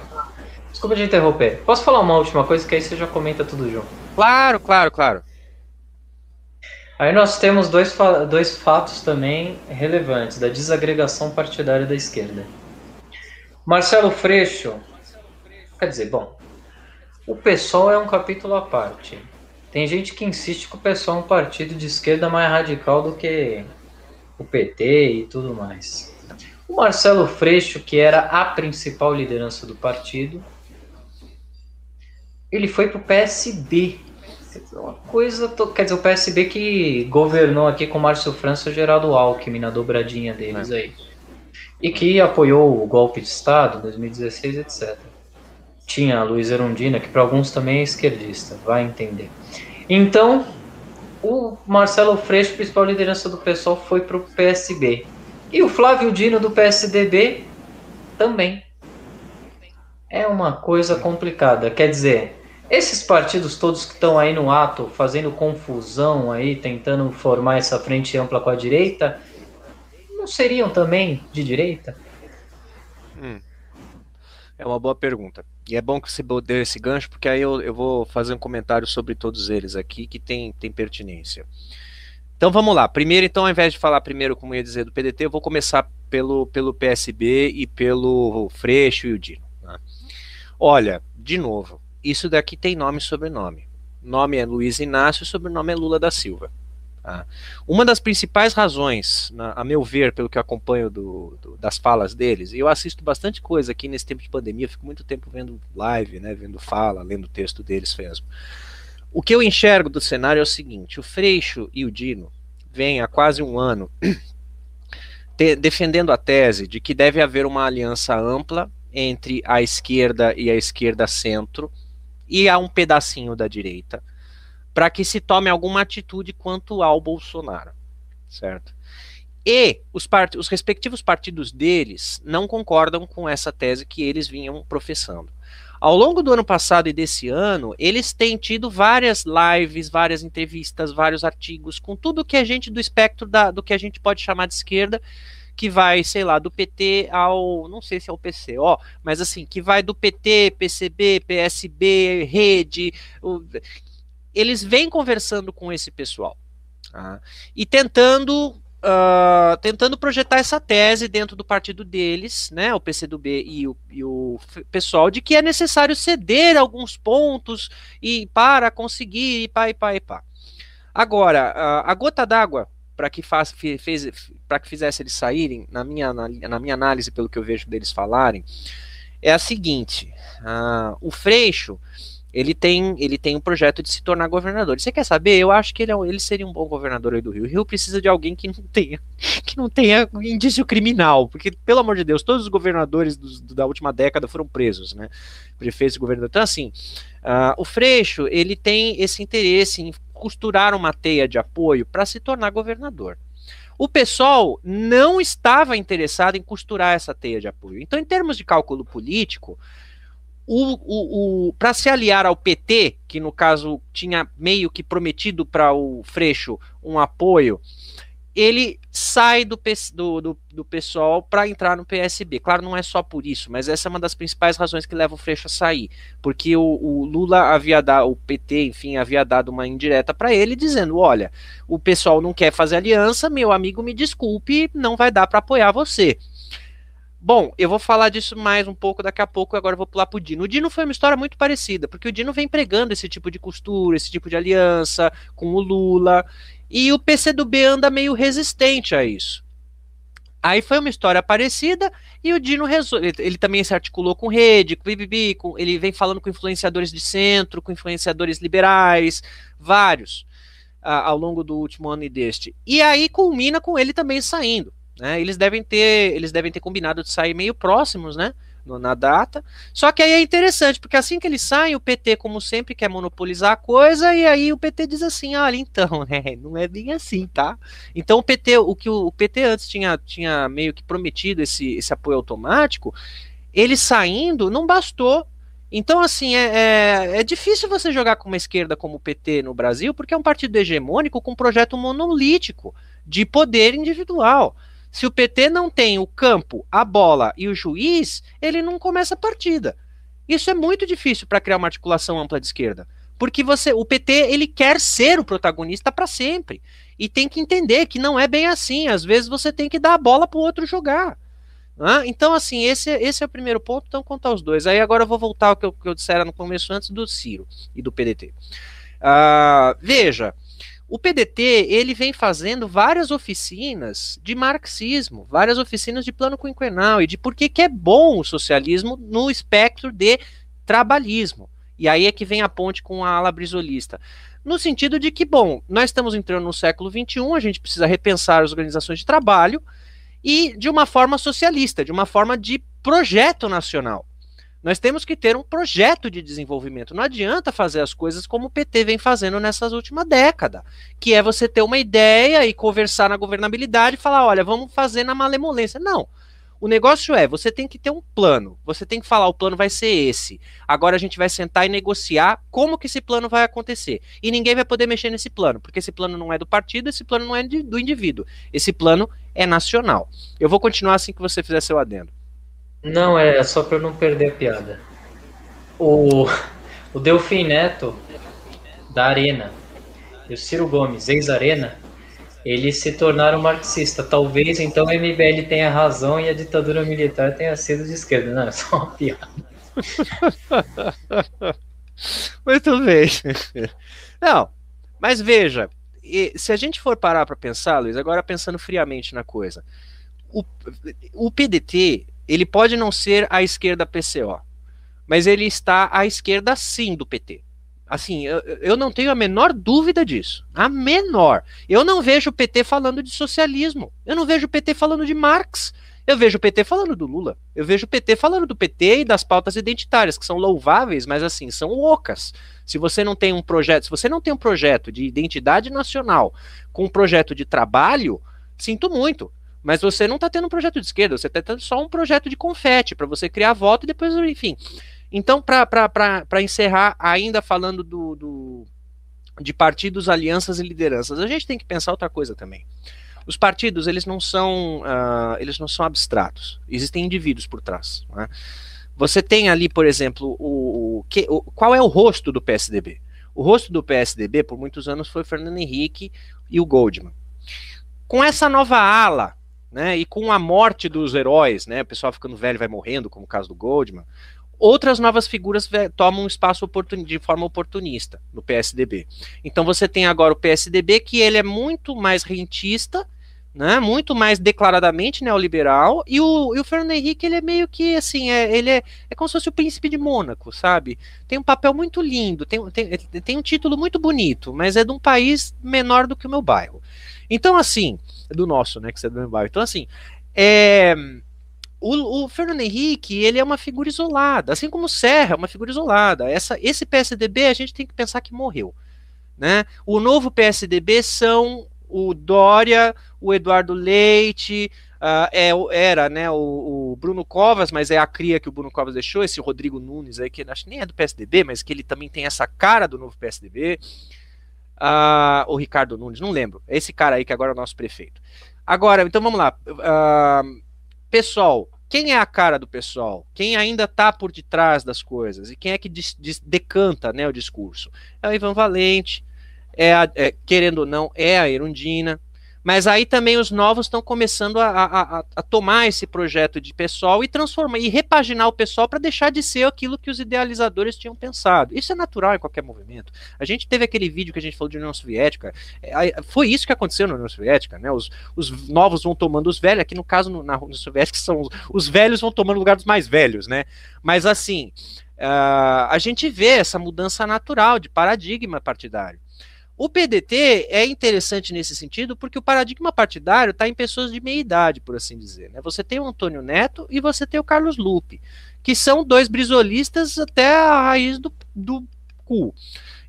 de interromper. Posso falar uma última coisa que aí você já comenta tudo junto? Claro. Aí nós temos dois fatos também relevantes da desagregação partidária da esquerda. Marcelo Freixo, quer dizer, bom, o PSOL é um capítulo à parte. Tem gente que insiste que o PSOL é um partido de esquerda mais radical do que o PT e tudo mais. O Marcelo Freixo, que era a principal liderança do partido, ele foi para o PSB. Uma coisa, quer dizer, o PSB que governou aqui com Márcio França e Geraldo Alckmin na dobradinha deles aí. E que apoiou o golpe de Estado, 2016, etc. Tinha a Luiz Erundina, que para alguns também é esquerdista, vai entender. Então, o Marcelo Freixo, principal liderança do PSOL, foi para o PSB. E o Flávio Dino, do PSDB, também. É uma coisa complicada, quer dizer... Esses partidos todos que estão aí no ato, fazendo confusão aí, tentando formar essa frente ampla com a direita, não seriam também de direita? É uma boa pergunta. E é bom que você deu esse gancho, porque aí eu vou fazer um comentário sobre todos eles aqui, que tem pertinência. Então vamos lá. Primeiro, então, ao invés de falar primeiro, como eu ia dizer, do PDT, eu vou começar pelo PSB e pelo Freixo e o Dino. Né? Olha, de novo, isso daqui tem nome e sobrenome. Nome é Luiz Inácio, sobrenome é Lula da Silva. Tá? Uma das principais razões, a meu ver, pelo que eu acompanho das falas deles, e eu assisto bastante coisa aqui nesse tempo de pandemia, fico muito tempo vendo live, né, vendo fala, lendo o texto deles mesmo. O que eu enxergo do cenário é o seguinte: o Freixo e o Dino vêm há quase um ano defendendo a tese de que deve haver uma aliança ampla entre a esquerda e a esquerda centro, e há um pedacinho da direita, para que se tome alguma atitude quanto ao Bolsonaro, certo? E os respectivos partidos deles não concordam com essa tese que eles vinham professando. Ao longo do ano passado e desse ano, eles têm tido várias lives, várias entrevistas, vários artigos, com tudo que é gente do espectro do que a gente pode chamar de esquerda, que vai, sei lá, do PT ao, não sei se é o PCO, mas assim, que vai do PT, PCB, PSB, Rede, eles vêm conversando com esse pessoal, tá? E tentando projetar essa tese dentro do partido deles, né, o PCdoB e o pessoal, de que é necessário ceder alguns pontos e para conseguir, e pá. Agora, a gota d'água para que fizesse eles saírem, na minha análise, pelo que eu vejo deles falarem, é a seguinte: o Freixo, ele tem um projeto de se tornar governador. E você quer saber? Eu acho que ele seria um bom governador aí do Rio. O Rio precisa de alguém que não tenha indício criminal, porque, pelo amor de Deus, todos os governadores da última década foram presos, né? Prefeitos e governadores. Então, assim, o Freixo, ele tem esse interesse em costurar uma teia de apoio para se tornar governador. O PSOL não estava interessado em costurar essa teia de apoio. Então, em termos de cálculo político, para se aliar ao PT, que no caso tinha meio que prometido para o Freixo um apoio, ele sai do PSOL para entrar no PSB. Claro, não é só por isso, mas essa é uma das principais razões que leva o Freixo a sair, porque o Lula havia dado, o PT, enfim, havia dado uma indireta para ele, dizendo, olha, o PSOL não quer fazer aliança, meu amigo, me desculpe, não vai dar para apoiar você. Bom, eu vou falar disso mais um pouco daqui a pouco, agora eu vou pular pro Dino. O Dino foi uma história muito parecida, porque o Dino vem pregando esse tipo de costura, esse tipo de aliança com o Lula, e o PCdoB anda meio resistente a isso. Aí foi uma história parecida, e o Dino ele também se articulou com rede, ele vem falando com influenciadores de centro, com influenciadores liberais, vários, ao longo do último ano e deste. E aí culmina com ele também saindo. Né, eles devem ter combinado de sair meio próximos, né, na data. Só que aí é interessante, porque assim que eles saem, o PT, como sempre, quer monopolizar a coisa, e aí o PT diz assim, olha, então, né, não é bem assim, tá? Então o PT antes tinha meio que prometido esse apoio automático, ele saindo, não bastou. Então, assim, é difícil você jogar com uma esquerda como o PT no Brasil, porque é um partido hegemônico com um projeto monolítico de poder individual. Se o PT não tem o campo, a bola e o juiz, ele não começa a partida. Isso é muito difícil para criar uma articulação ampla de esquerda. Porque o PT ele quer ser o protagonista para sempre. E tem que entender que não é bem assim. Às vezes você tem que dar a bola para o outro jogar. Então, assim, esse é o primeiro ponto. Então, contar os dois. Aí agora eu vou voltar ao que eu dissera no começo antes do Ciro e do PDT. Veja, o PDT ele vem fazendo várias oficinas de marxismo, várias oficinas de plano quinquenal e de por que é bom o socialismo no espectro de trabalhismo. E aí é que vem a ponte com a ala brisolista. No sentido de que, bom, nós estamos entrando no século XXI, a gente precisa repensar as organizações de trabalho e de uma forma socialista, de uma forma de projeto nacional. Nós temos que ter um projeto de desenvolvimento. Não adianta fazer as coisas como o PT vem fazendo nessas últimas décadas, que é você ter uma ideia e conversar na governabilidade e falar, olha, vamos fazer na malemolência. Não. O negócio você tem que ter um plano. Você tem que falar, o plano vai ser esse. Agora a gente vai sentar e negociar como que esse plano vai acontecer. E ninguém vai poder mexer nesse plano, porque esse plano não é do partido, esse plano não é do indivíduo. Esse plano é nacional. Eu vou continuar assim que você fizer seu adendo. Não, é só para eu não perder a piada. O Delfim Neto, da Arena, e o Ciro Gomes, ex-Arena, eles se tornaram marxistas. Talvez, então, o MBL tenha razão e a ditadura militar tenha sido de esquerda. Não, é só uma piada. Muito bem. Não, mas veja, se a gente for parar para pensar, Luiz, agora pensando friamente na coisa, o PDT... ele pode não ser a esquerda PCO, mas ele está à esquerda sim do PT. Assim, eu não tenho a menor dúvida disso. A menor. Eu não vejo o PT falando de socialismo. Eu não vejo o PT falando de Marx. Eu vejo o PT falando do Lula. Eu vejo o PT falando do PT e das pautas identitárias, que são louváveis, mas assim, são ocas. Se você não tem um projeto de identidade nacional com um projeto de trabalho, sinto muito. Mas você não está tendo um projeto de esquerda, você está tendo só um projeto de confete, para você criar voto e depois, enfim. Então, para encerrar, ainda falando de partidos, alianças e lideranças, a gente tem que pensar outra coisa também. Os partidos, eles não são abstratos, existem indivíduos por trás. Né? Você tem ali, por exemplo, qual é o rosto do PSDB? O rosto do PSDB, por muitos anos, foi o Fernando Henrique e o Goldman. Com essa nova ala, né, e com a morte dos heróis, né, o pessoal ficando velho vai morrendo, como o caso do Goldman, outras novas figuras tomam um espaço de forma oportunista no PSDB. Então você tem agora o PSDB, que ele é muito mais rentista, né, muito mais declaradamente neoliberal, e o Fernando Henrique, ele é meio que, assim, ele é como se fosse o príncipe de Mônaco, sabe? Tem um papel muito lindo, tem um título muito bonito, mas é de um país menor do que o meu bairro. Então, assim, do nosso, né, que você é do meu bairro. Então, assim, o Fernando Henrique, ele é uma figura isolada, assim como o Serra é uma figura isolada. Esse PSDB, a gente tem que pensar que morreu, né? O novo PSDB são o Dória, o Eduardo Leite, era, né, o Bruno Covas, mas é a cria que o Bruno Covas deixou, esse Rodrigo Nunes aí, que acho que nem é do PSDB, mas que ele também tem essa cara do novo PSDB, o Ricardo Nunes, não lembro, é esse cara aí que agora é o nosso prefeito. Agora, então vamos lá, PSOL, quem é a cara do PSOL? Quem ainda está por detrás das coisas? E quem é que decanta, né, o discurso? É o Ivan Valente, querendo ou não, é a Erundina. Mas aí também os novos estão começando a tomar esse projeto de PSOL e transformar, e repaginar o PSOL para deixar de ser aquilo que os idealizadores tinham pensado. Isso é natural em qualquer movimento. A gente teve aquele vídeo que a gente falou de União Soviética, foi isso que aconteceu na União Soviética, né? Os novos vão tomando os velhos, aqui no caso na União Soviética são os velhos vão tomando o lugar dos mais velhos, né? Mas assim, a gente vê essa mudança natural de paradigma partidário. O PDT é interessante nesse sentido porque o paradigma partidário está em pessoas de meia idade, por assim dizer, né? Você tem o Antônio Neto e você tem o Carlos Lupe, que são dois brisolistas até a raiz do cu.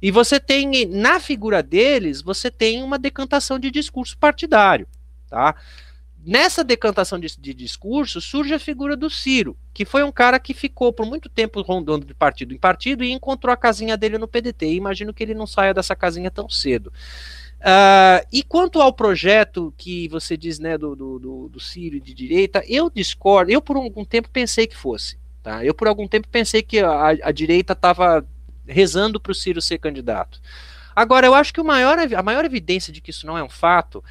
E você tem, na figura deles, você tem uma decantação de discurso partidário, tá? Nessa decantação de discurso surge a figura do Ciro, que foi um cara que ficou por muito tempo rondando de partido em partido e encontrou a casinha dele no PDT. E imagino que ele não saia dessa casinha tão cedo. E quanto ao projeto que você diz, né, do Ciro de direita, eu discordo. Eu por algum tempo pensei que fosse. Tá? Eu por algum tempo pensei que a direita estava rezando para o Ciro ser candidato. Agora, eu acho que a maior evidência de que isso não é um fato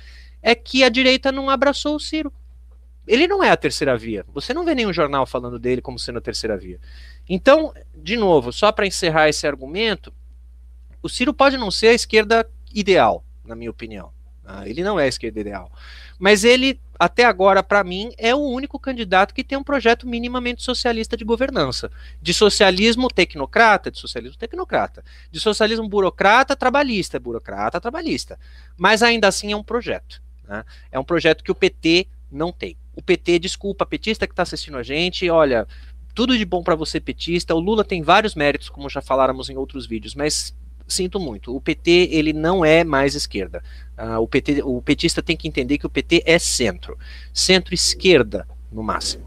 é que a direita não abraçou o Ciro. Ele não é a terceira via. Você não vê nenhum jornal falando dele como sendo a terceira via. Então, de novo, só para encerrar esse argumento, o Ciro pode não ser a esquerda ideal, na minha opinião. Ele não é a esquerda ideal. Mas ele, até agora, para mim, é o único candidato que tem um projeto minimamente socialista de governança. De socialismo tecnocrata, de socialismo burocrata, trabalhista. Mas ainda assim é um projeto. Né? É um projeto que o PT não tem. O PT, desculpa, petista que está assistindo a gente, olha, tudo de bom para você, petista. O Lula tem vários méritos, como já faláramos em outros vídeos, mas sinto muito, o PT ele não é mais esquerda. O petista tem que entender que o PT é centro-esquerda, no máximo.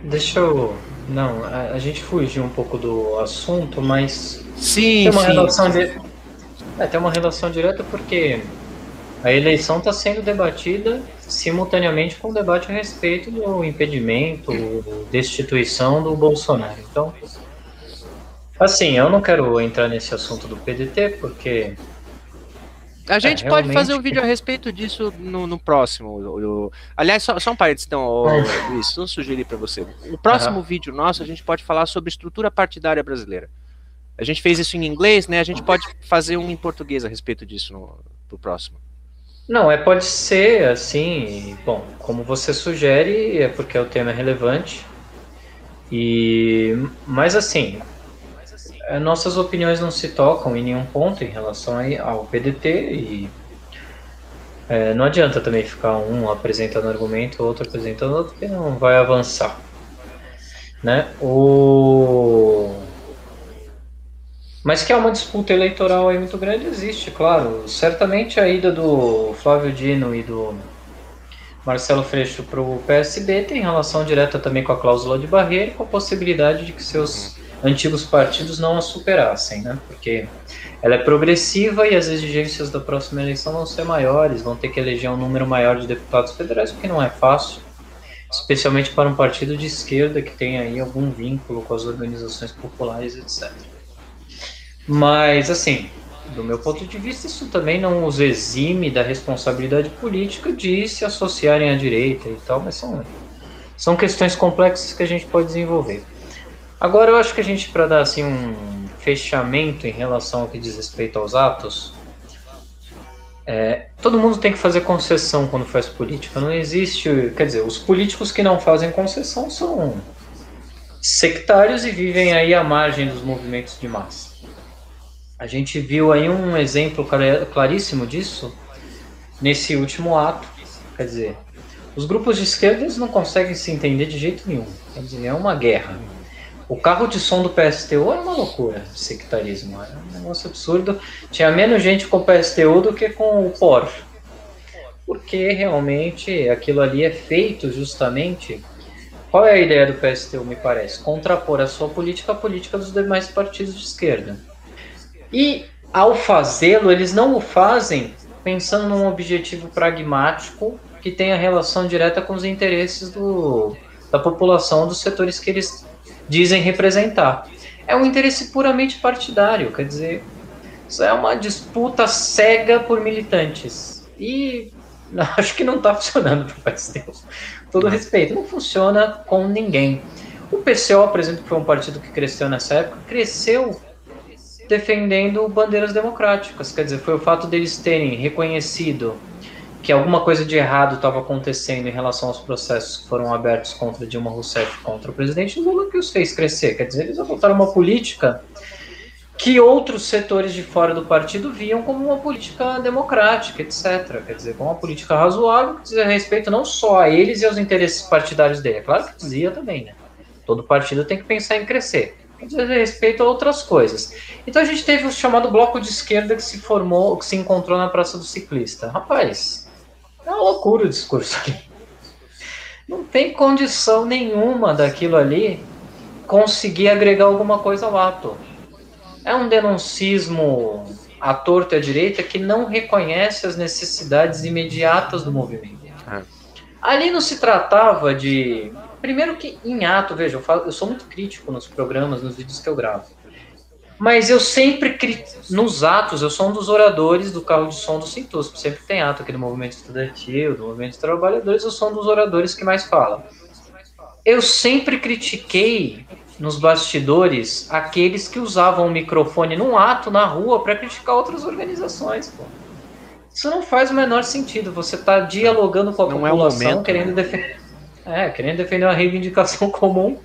Deixa eu... Não, a gente fugiu um pouco do assunto, mas sim, tem uma relação tem uma relação direta porque a eleição está sendo debatida simultaneamente com o debate a respeito do impedimento, destituição do Bolsonaro. Então, assim, eu não quero entrar nesse assunto do PDT, porque... A gente pode fazer um vídeo a respeito disso no próximo. Aliás, só um parênteses, então, Luiz, vou sugerir para você. No próximo vídeo nosso, a gente pode falar sobre estrutura partidária brasileira. A gente fez isso em inglês, né? A gente pode fazer um em português a respeito disso no próximo. Não, pode ser assim, bom, como você sugere, é porque o tema é relevante, mas assim, nossas opiniões não se tocam em nenhum ponto em relação ao PDT e não adianta também ficar um apresentando argumento, outro apresentando outro, que não vai avançar, né? Mas que há uma disputa eleitoral aí muito grande, existe, claro. Certamente a ida do Flávio Dino e do Marcelo Freixo para o PSB tem relação direta também com a cláusula de barreira e com a possibilidade de que seus antigos partidos não a superassem, né? Porque ela é progressiva e as exigências da próxima eleição vão ser maiores, vão ter que eleger um número maior de deputados federais, o que não é fácil, especialmente para um partido de esquerda que tem aí algum vínculo com as organizações populares, etc. Mas, assim, do meu ponto de vista, isso também não os exime da responsabilidade política de se associarem à direita e tal, mas são questões complexas que a gente pode desenvolver. Agora, eu acho que a gente, para dar assim, um fechamento em relação ao que diz respeito aos atos, Todo mundo tem que fazer concessão quando faz política. Não existe, quer dizer, os políticos que não fazem concessão são sectários e vivem aí à margem dos movimentos de massa. A gente viu aí um exemplo claríssimo disso nesse último ato. Quer dizer, os grupos de esquerda eles não conseguem se entender de jeito nenhum. Quer dizer, é uma guerra. O carro de som do PSTU era uma loucura, sectarismo, era um negócio absurdo. Tinha menos gente com o PSTU do que com o Porsche. Porque realmente aquilo ali é feito justamente... Qual é a ideia do PSTU, me parece? Contrapor a sua política à política dos demais partidos de esquerda. E, ao fazê-lo, eles não o fazem pensando num objetivo pragmático que tenha relação direta com os interesses da população, dos setores que eles dizem representar. É um interesse puramente partidário, quer dizer, isso é uma disputa cega por militantes. E acho que não está funcionando para o PSTU. Todo respeito, não funciona com ninguém. O PCO, por exemplo, que foi um partido que cresceu nessa época, cresceu defendendo bandeiras democráticas. Quer dizer, foi o fato deles terem reconhecido que alguma coisa de errado estava acontecendo em relação aos processos que foram abertos contra Dilma Rousseff, contra o presidente Lula, que os fez crescer. Quer dizer, eles adotaram uma política que outros setores de fora do partido viam como uma política democrática, etc. Quer dizer, como uma política razoável, que dizia respeito não só a eles e aos interesses partidários dele. É claro que dizia também, né? Todo partido tem que pensar em crescer. Diz respeito a outras coisas. Então a gente teve o chamado bloco de esquerda que se formou, que se encontrou na Praça do Ciclista. Rapaz, é uma loucura o discurso ali. Não tem condição nenhuma daquilo ali conseguir agregar alguma coisa ao ato. É um denuncismo à torta e à direita que não reconhece as necessidades imediatas do movimento. Ali não se tratava de... Primeiro que em ato, veja, eu sou muito crítico nos programas, nos vídeos que eu gravo. Mas eu sempre, nos atos, eu sou um dos oradores do carro de som do Sintusp. Sempre tem ato aqui do movimento estudantil, do movimento de trabalhadores, eu sou um dos oradores que mais fala. Eu sempre critiquei nos bastidores aqueles que usavam o microfone num ato, na rua, para criticar outras organizações, pô. Isso não faz o menor sentido. Você está dialogando com a população, querendo defender uma reivindicação comum.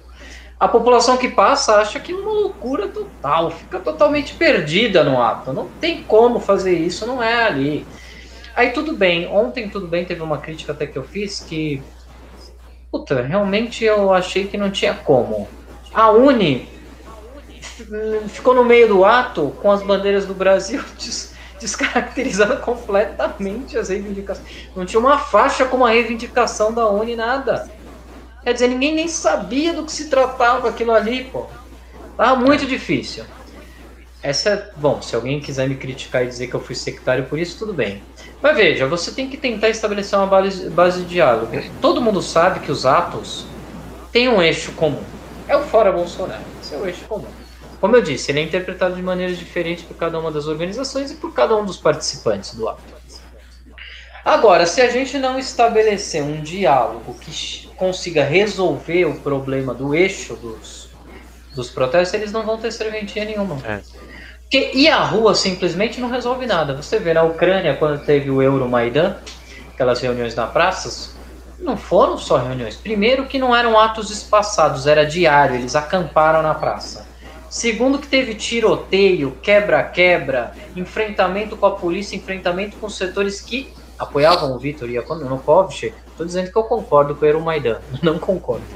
A população que passa acha que é uma loucura total, fica totalmente perdida no ato. Não tem como fazer isso, não é ali. Aí tudo bem, ontem teve uma crítica até que eu fiz que... Puta, realmente eu achei que não tinha como. A Uni ficou no meio do ato com as bandeiras do Brasil descaracterizando completamente as reivindicações. Não tinha uma faixa com uma reivindicação da Uni, nada. Quer dizer, ninguém nem sabia do que se tratava aquilo ali, pô. Tava muito difícil. Bom, se alguém quiser me criticar e dizer que eu fui sectário por isso, tudo bem. Mas veja, você tem que tentar estabelecer uma base de diálogo. Todo mundo sabe que os atos têm um eixo comum. É o fora Bolsonaro. Esse é o eixo comum. Como eu disse, ele é interpretado de maneiras diferentes por cada uma das organizações e por cada um dos participantes do ato. Agora, se a gente não estabelecer um diálogo que consiga resolver o problema do eixo dos protestos, eles não vão ter serventia nenhuma. Porque ir à rua simplesmente não resolve nada. Você vê na Ucrânia, quando teve o Euromaidan, aquelas reuniões na praças, não foram só reuniões. Primeiro que não eram atos espaçados, era diário, eles acamparam na praça. Segundo que teve tiroteio, quebra-quebra, enfrentamento com a polícia, enfrentamento com setores que apoiavam o Viktor Yanukovych. Estou dizendo que eu concordo com o Euromaidan, não concordo.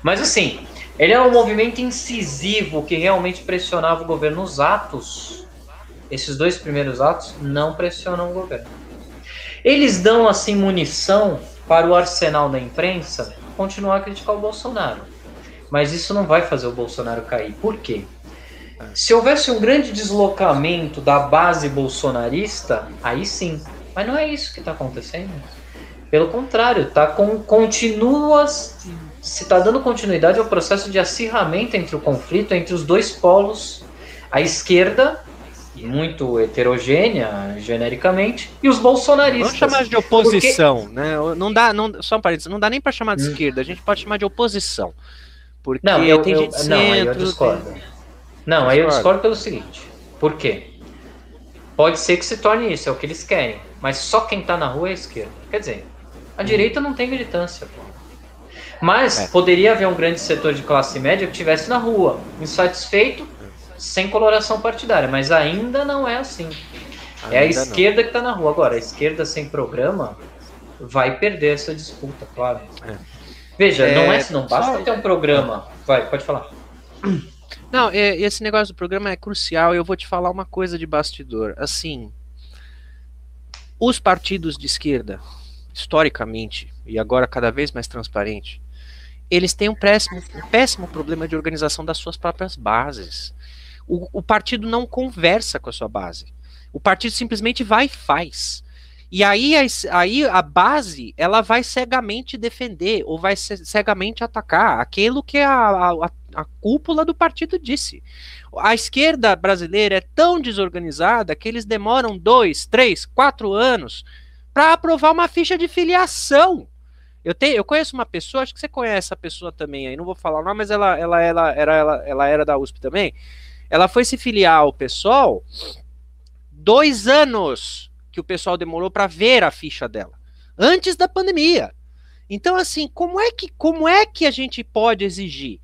Mas assim, ele era um movimento incisivo que realmente pressionava o governo. Os atos, esses dois primeiros atos, não pressionam o governo. Eles dão assim munição para o arsenal da imprensa continuar a criticar o Bolsonaro. Mas isso não vai fazer o Bolsonaro cair. Por quê? Se houvesse um grande deslocamento da base bolsonarista, aí sim. Mas não é isso que está acontecendo. Pelo contrário, se está dando continuidade ao processo de acirramento entre o conflito, entre os dois polos, a esquerda, muito heterogênea, genericamente, e os bolsonaristas. Vamos chamar de oposição, né? Só um parênteses, não dá nem para chamar de esquerda, a gente pode chamar de oposição. Porque tem gente centro... Não, aí eu discordo. Aí eu discordo pelo seguinte. Por quê? Pode ser que se torne isso, é o que eles querem. mas só quem tá na rua é a esquerda. Quer dizer, a direita não tem militância, pô. Mas poderia haver um grande setor de classe média que estivesse na rua, insatisfeito, sem coloração partidária, mas ainda não é assim. Ainda é a esquerda que está na rua. Agora, a esquerda sem programa vai perder essa disputa, claro. Veja, não basta ter um programa. Vai, pode falar. Não, esse negócio do programa é crucial. Eu vou te falar uma coisa de bastidor. Assim, os partidos de esquerda, historicamente, e agora cada vez mais transparente, eles têm um péssimo problema de organização das suas próprias bases. O partido não conversa com a sua base. O partido simplesmente vai e faz. E aí a base, ela vai cegamente defender, ou vai cegamente atacar aquilo que a cúpula do partido disse. A esquerda brasileira é tão desorganizada que eles demoram 2, 3, 4 anos para aprovar uma ficha de filiação. Eu conheço uma pessoa, acho que você conhece essa pessoa também, aí não vou falar o nome, mas ela era da USP também. Ela foi se filiar ao PSOL 2 anos que o pessoal demorou para ver a ficha dela, antes da pandemia. Então, assim, como é que a gente pode exigir,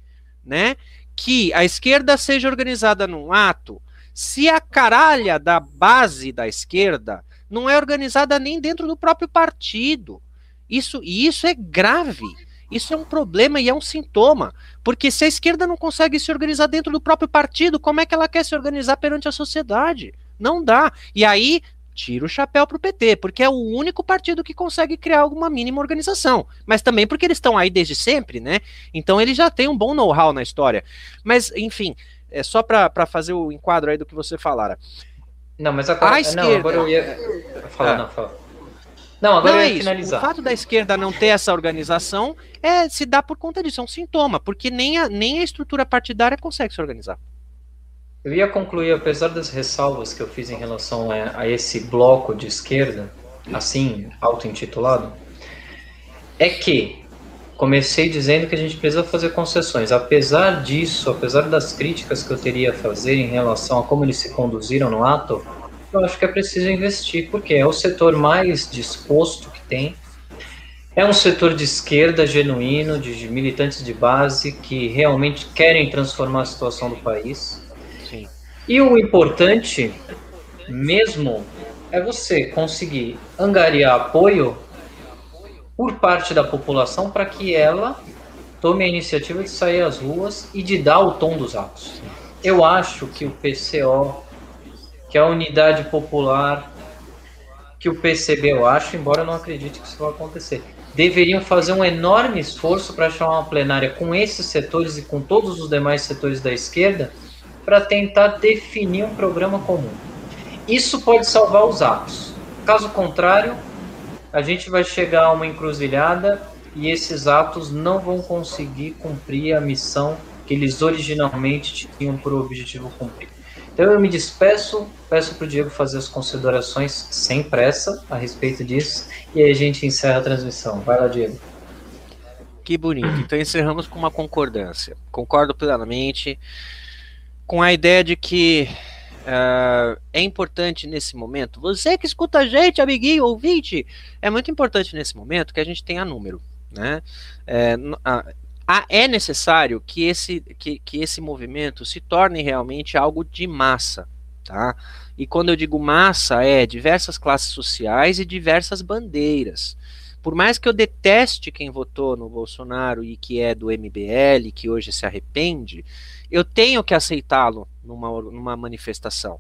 né, que a esquerda seja organizada num ato, se a caralha da base da esquerda não é organizada nem dentro do próprio partido? Isso é grave. Isso é um problema e é um sintoma, porque se a esquerda não consegue se organizar dentro do próprio partido, como é que ela quer se organizar perante a sociedade? Não dá. E aí, tira o chapéu pro PT, porque é o único partido que consegue criar alguma mínima organização. Mas também porque eles estão aí desde sempre, né? Então eles já têm um bom know-how na história. Mas, enfim, é só para fazer o enquadro aí do que você falara. Não, mas agora, agora eu ia falar, Não, agora eu ia finalizar. O fato da esquerda não ter essa organização se dá por conta disso, é um sintoma, porque nem a estrutura partidária consegue se organizar. Eu ia concluir, apesar das ressalvas que eu fiz em relação a esse bloco de esquerda, assim, auto-intitulado, é que comecei dizendo que a gente precisa fazer concessões. Apesar disso, apesar das críticas que eu teria a fazer em relação a como eles se conduziram no ato, eu acho que é preciso investir, porque é o setor mais disposto que tem. É um setor de esquerda genuíno, de militantes de base que realmente querem transformar a situação do país. Sim. E o importante mesmo é você conseguir angariar apoio por parte da população para que ela tome a iniciativa de sair às ruas e de dar o tom dos atos. Eu acho que o PCO, que a Unidade Popular, que o PCB, eu acho, embora eu não acredite que isso vai acontecer, deveriam fazer um enorme esforço para chamar uma plenária com esses setores e com todos os demais setores da esquerda para tentar definir um programa comum. Isso pode salvar os atos. Caso contrário, a gente vai chegar a uma encruzilhada e esses atos não vão conseguir cumprir a missão que eles originalmente tinham por objetivo cumprir. Então eu me despeço, peço para o Diego fazer as considerações sem pressa a respeito disso e aí a gente encerra a transmissão. Vai lá, Diego. Que bonito. Então encerramos com uma concordância. Concordo plenamente com a ideia de que é importante nesse momento, você que escuta a gente, amiguinho, ouvinte, é muito importante nesse momento que a gente tenha número, né? É necessário que esse movimento se torne realmente algo de massa, tá? E quando eu digo massa, é diversas classes sociais e diversas bandeiras. Por mais que eu deteste quem votou no Bolsonaro e que é do MBL, que hoje se arrepende, eu tenho que aceitá-lo numa manifestação.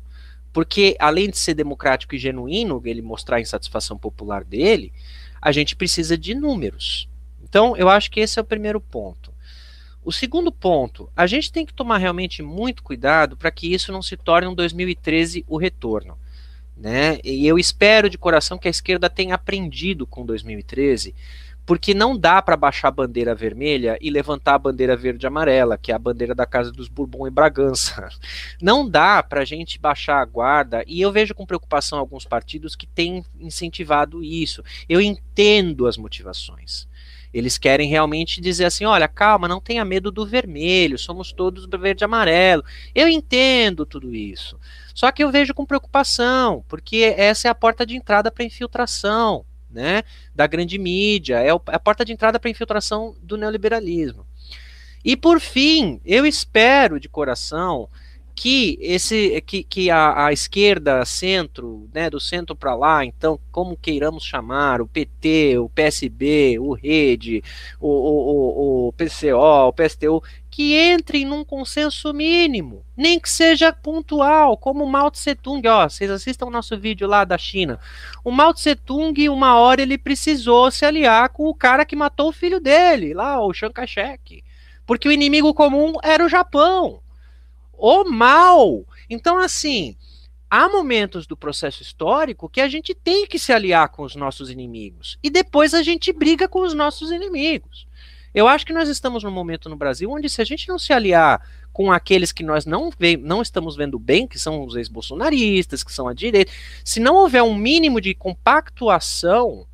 Porque, além de ser democrático e genuíno, ele mostrar a insatisfação popular dele, a gente precisa de números. Então, eu acho que esse é o primeiro ponto. O segundo ponto, a gente tem que tomar realmente muito cuidado para que isso não se torne um 2013 o retorno, né? E eu espero de coração que a esquerda tenha aprendido com 2013, porque não dá para baixar a bandeira vermelha e levantar a bandeira verde e amarela, que é a bandeira da Casa dos Bourbon e Bragança. Não dá para a gente baixar a guarda, e eu vejo com preocupação alguns partidos que têm incentivado isso. Eu entendo as motivações. Eles querem realmente dizer assim, olha, calma, não tenha medo do vermelho, somos todos verde e amarelo. Eu entendo tudo isso. Só que eu vejo com preocupação, porque essa é a porta de entrada para infiltração, né, da grande mídia, é a porta de entrada para infiltração do neoliberalismo. E por fim, eu espero de coração que a esquerda, centro, né, do centro para lá, então, como queiramos chamar, o PT, o PSB, o Rede, o PCO, o PSTU, que entrem num consenso mínimo, nem que seja pontual, como o Mao Tse Tung, ó, vocês assistam o nosso vídeo lá da China. O Mao Tse Tung, uma hora ele precisou se aliar com o cara que matou o filho dele, lá, o Chiang Kai-shek, porque o inimigo comum era o Japão. O mal. Então, assim, há momentos do processo histórico que a gente tem que se aliar com os nossos inimigos. E depois a gente briga com os nossos inimigos. Eu acho que nós estamos num momento no Brasil onde, se a gente não se aliar com aqueles que nós não estamos vendo bem, que são os ex-bolsonaristas, que são a direita, se não houver um mínimo de compactuação,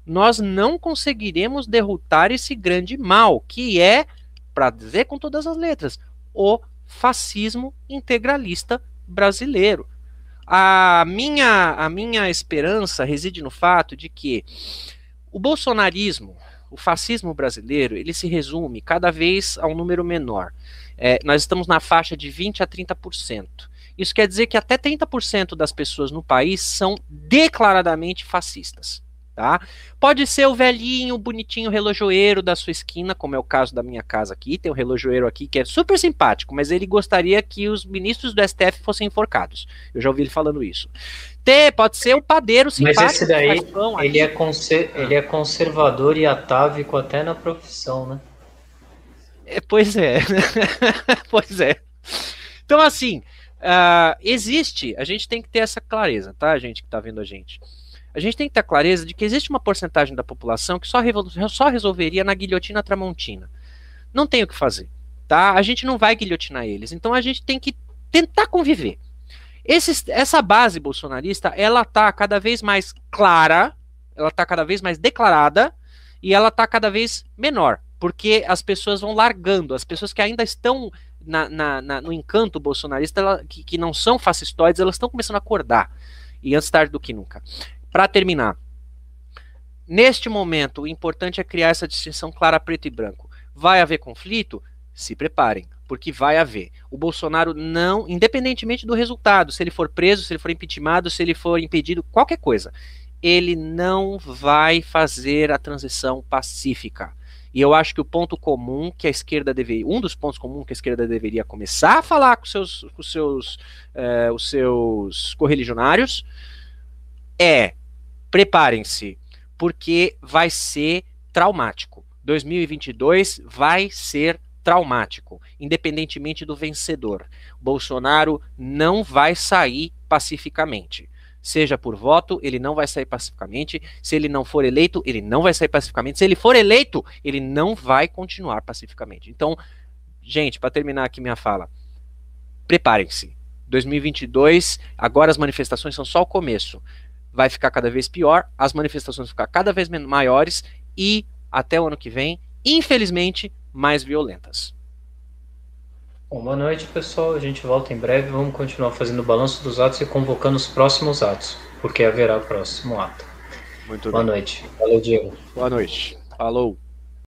nós não conseguiremos derrotar esse grande mal, que é, para dizer com todas as letras, o fascismo integralista brasileiro. A minha esperança reside no fato de que o bolsonarismo, o fascismo brasileiro, ele se resume cada vez a um número menor. Nós estamos na faixa de 20% a 30%. Isso quer dizer que até 30% das pessoas no país são declaradamente fascistas. Tá? Pode ser o velhinho, bonitinho relojoeiro da sua esquina, como é o caso da minha casa aqui. Tem um relojoeiro aqui que é super simpático, mas ele gostaria que os ministros do STF fossem enforcados. Eu já ouvi ele falando isso. Pode ser o padeiro simpático. Mas esse daí, ele é conservador e atávico até na profissão, né? Pois é. Pois é. Então, assim, existe, a gente tem que ter essa clareza, tá, gente que tá vendo a gente? A gente tem que ter clareza de que existe uma porcentagem da população que só resolveria na guilhotina tramontina. Não tem o que fazer, tá? A gente não vai guilhotinar eles, então a gente tem que tentar conviver. Essa base bolsonarista, ela tá cada vez mais clara, ela tá cada vez mais declarada e ela tá cada vez menor, porque as pessoas vão largando, as pessoas que ainda estão no encanto bolsonarista, que não são fascistoides, elas estão começando a acordar, e antes tarde do que nunca. Para terminar, neste momento, o importante é criar essa distinção clara, preto e branco. Vai haver conflito? Se preparem, porque vai haver. O Bolsonaro não, independentemente do resultado, se ele for preso, se ele for impeachmentado, se ele for impedido, qualquer coisa, ele não vai fazer a transição pacífica. E eu acho que o ponto comum que a esquerda deveria, um dos pontos comuns que a esquerda deveria começar a falar com os seus correligionários é: preparem-se, porque vai ser traumático. 2022 vai ser traumático, independentemente do vencedor. Bolsonaro não vai sair pacificamente. Seja por voto, ele não vai sair pacificamente. Se ele não for eleito, ele não vai sair pacificamente. Se ele for eleito, ele não vai continuar pacificamente. Então, gente, para terminar aqui minha fala, preparem-se. 2022, agora as manifestações são só o começo. Vai ficar cada vez pior, as manifestações vão ficar cada vez maiores e, até o ano que vem, infelizmente, mais violentas. Bom, boa noite, pessoal. A gente volta em breve. Vamos continuar fazendo o balanço dos atos e convocando os próximos atos, porque haverá próximo ato. Muito boa noite. Valeu, Diego. Boa noite. Falou.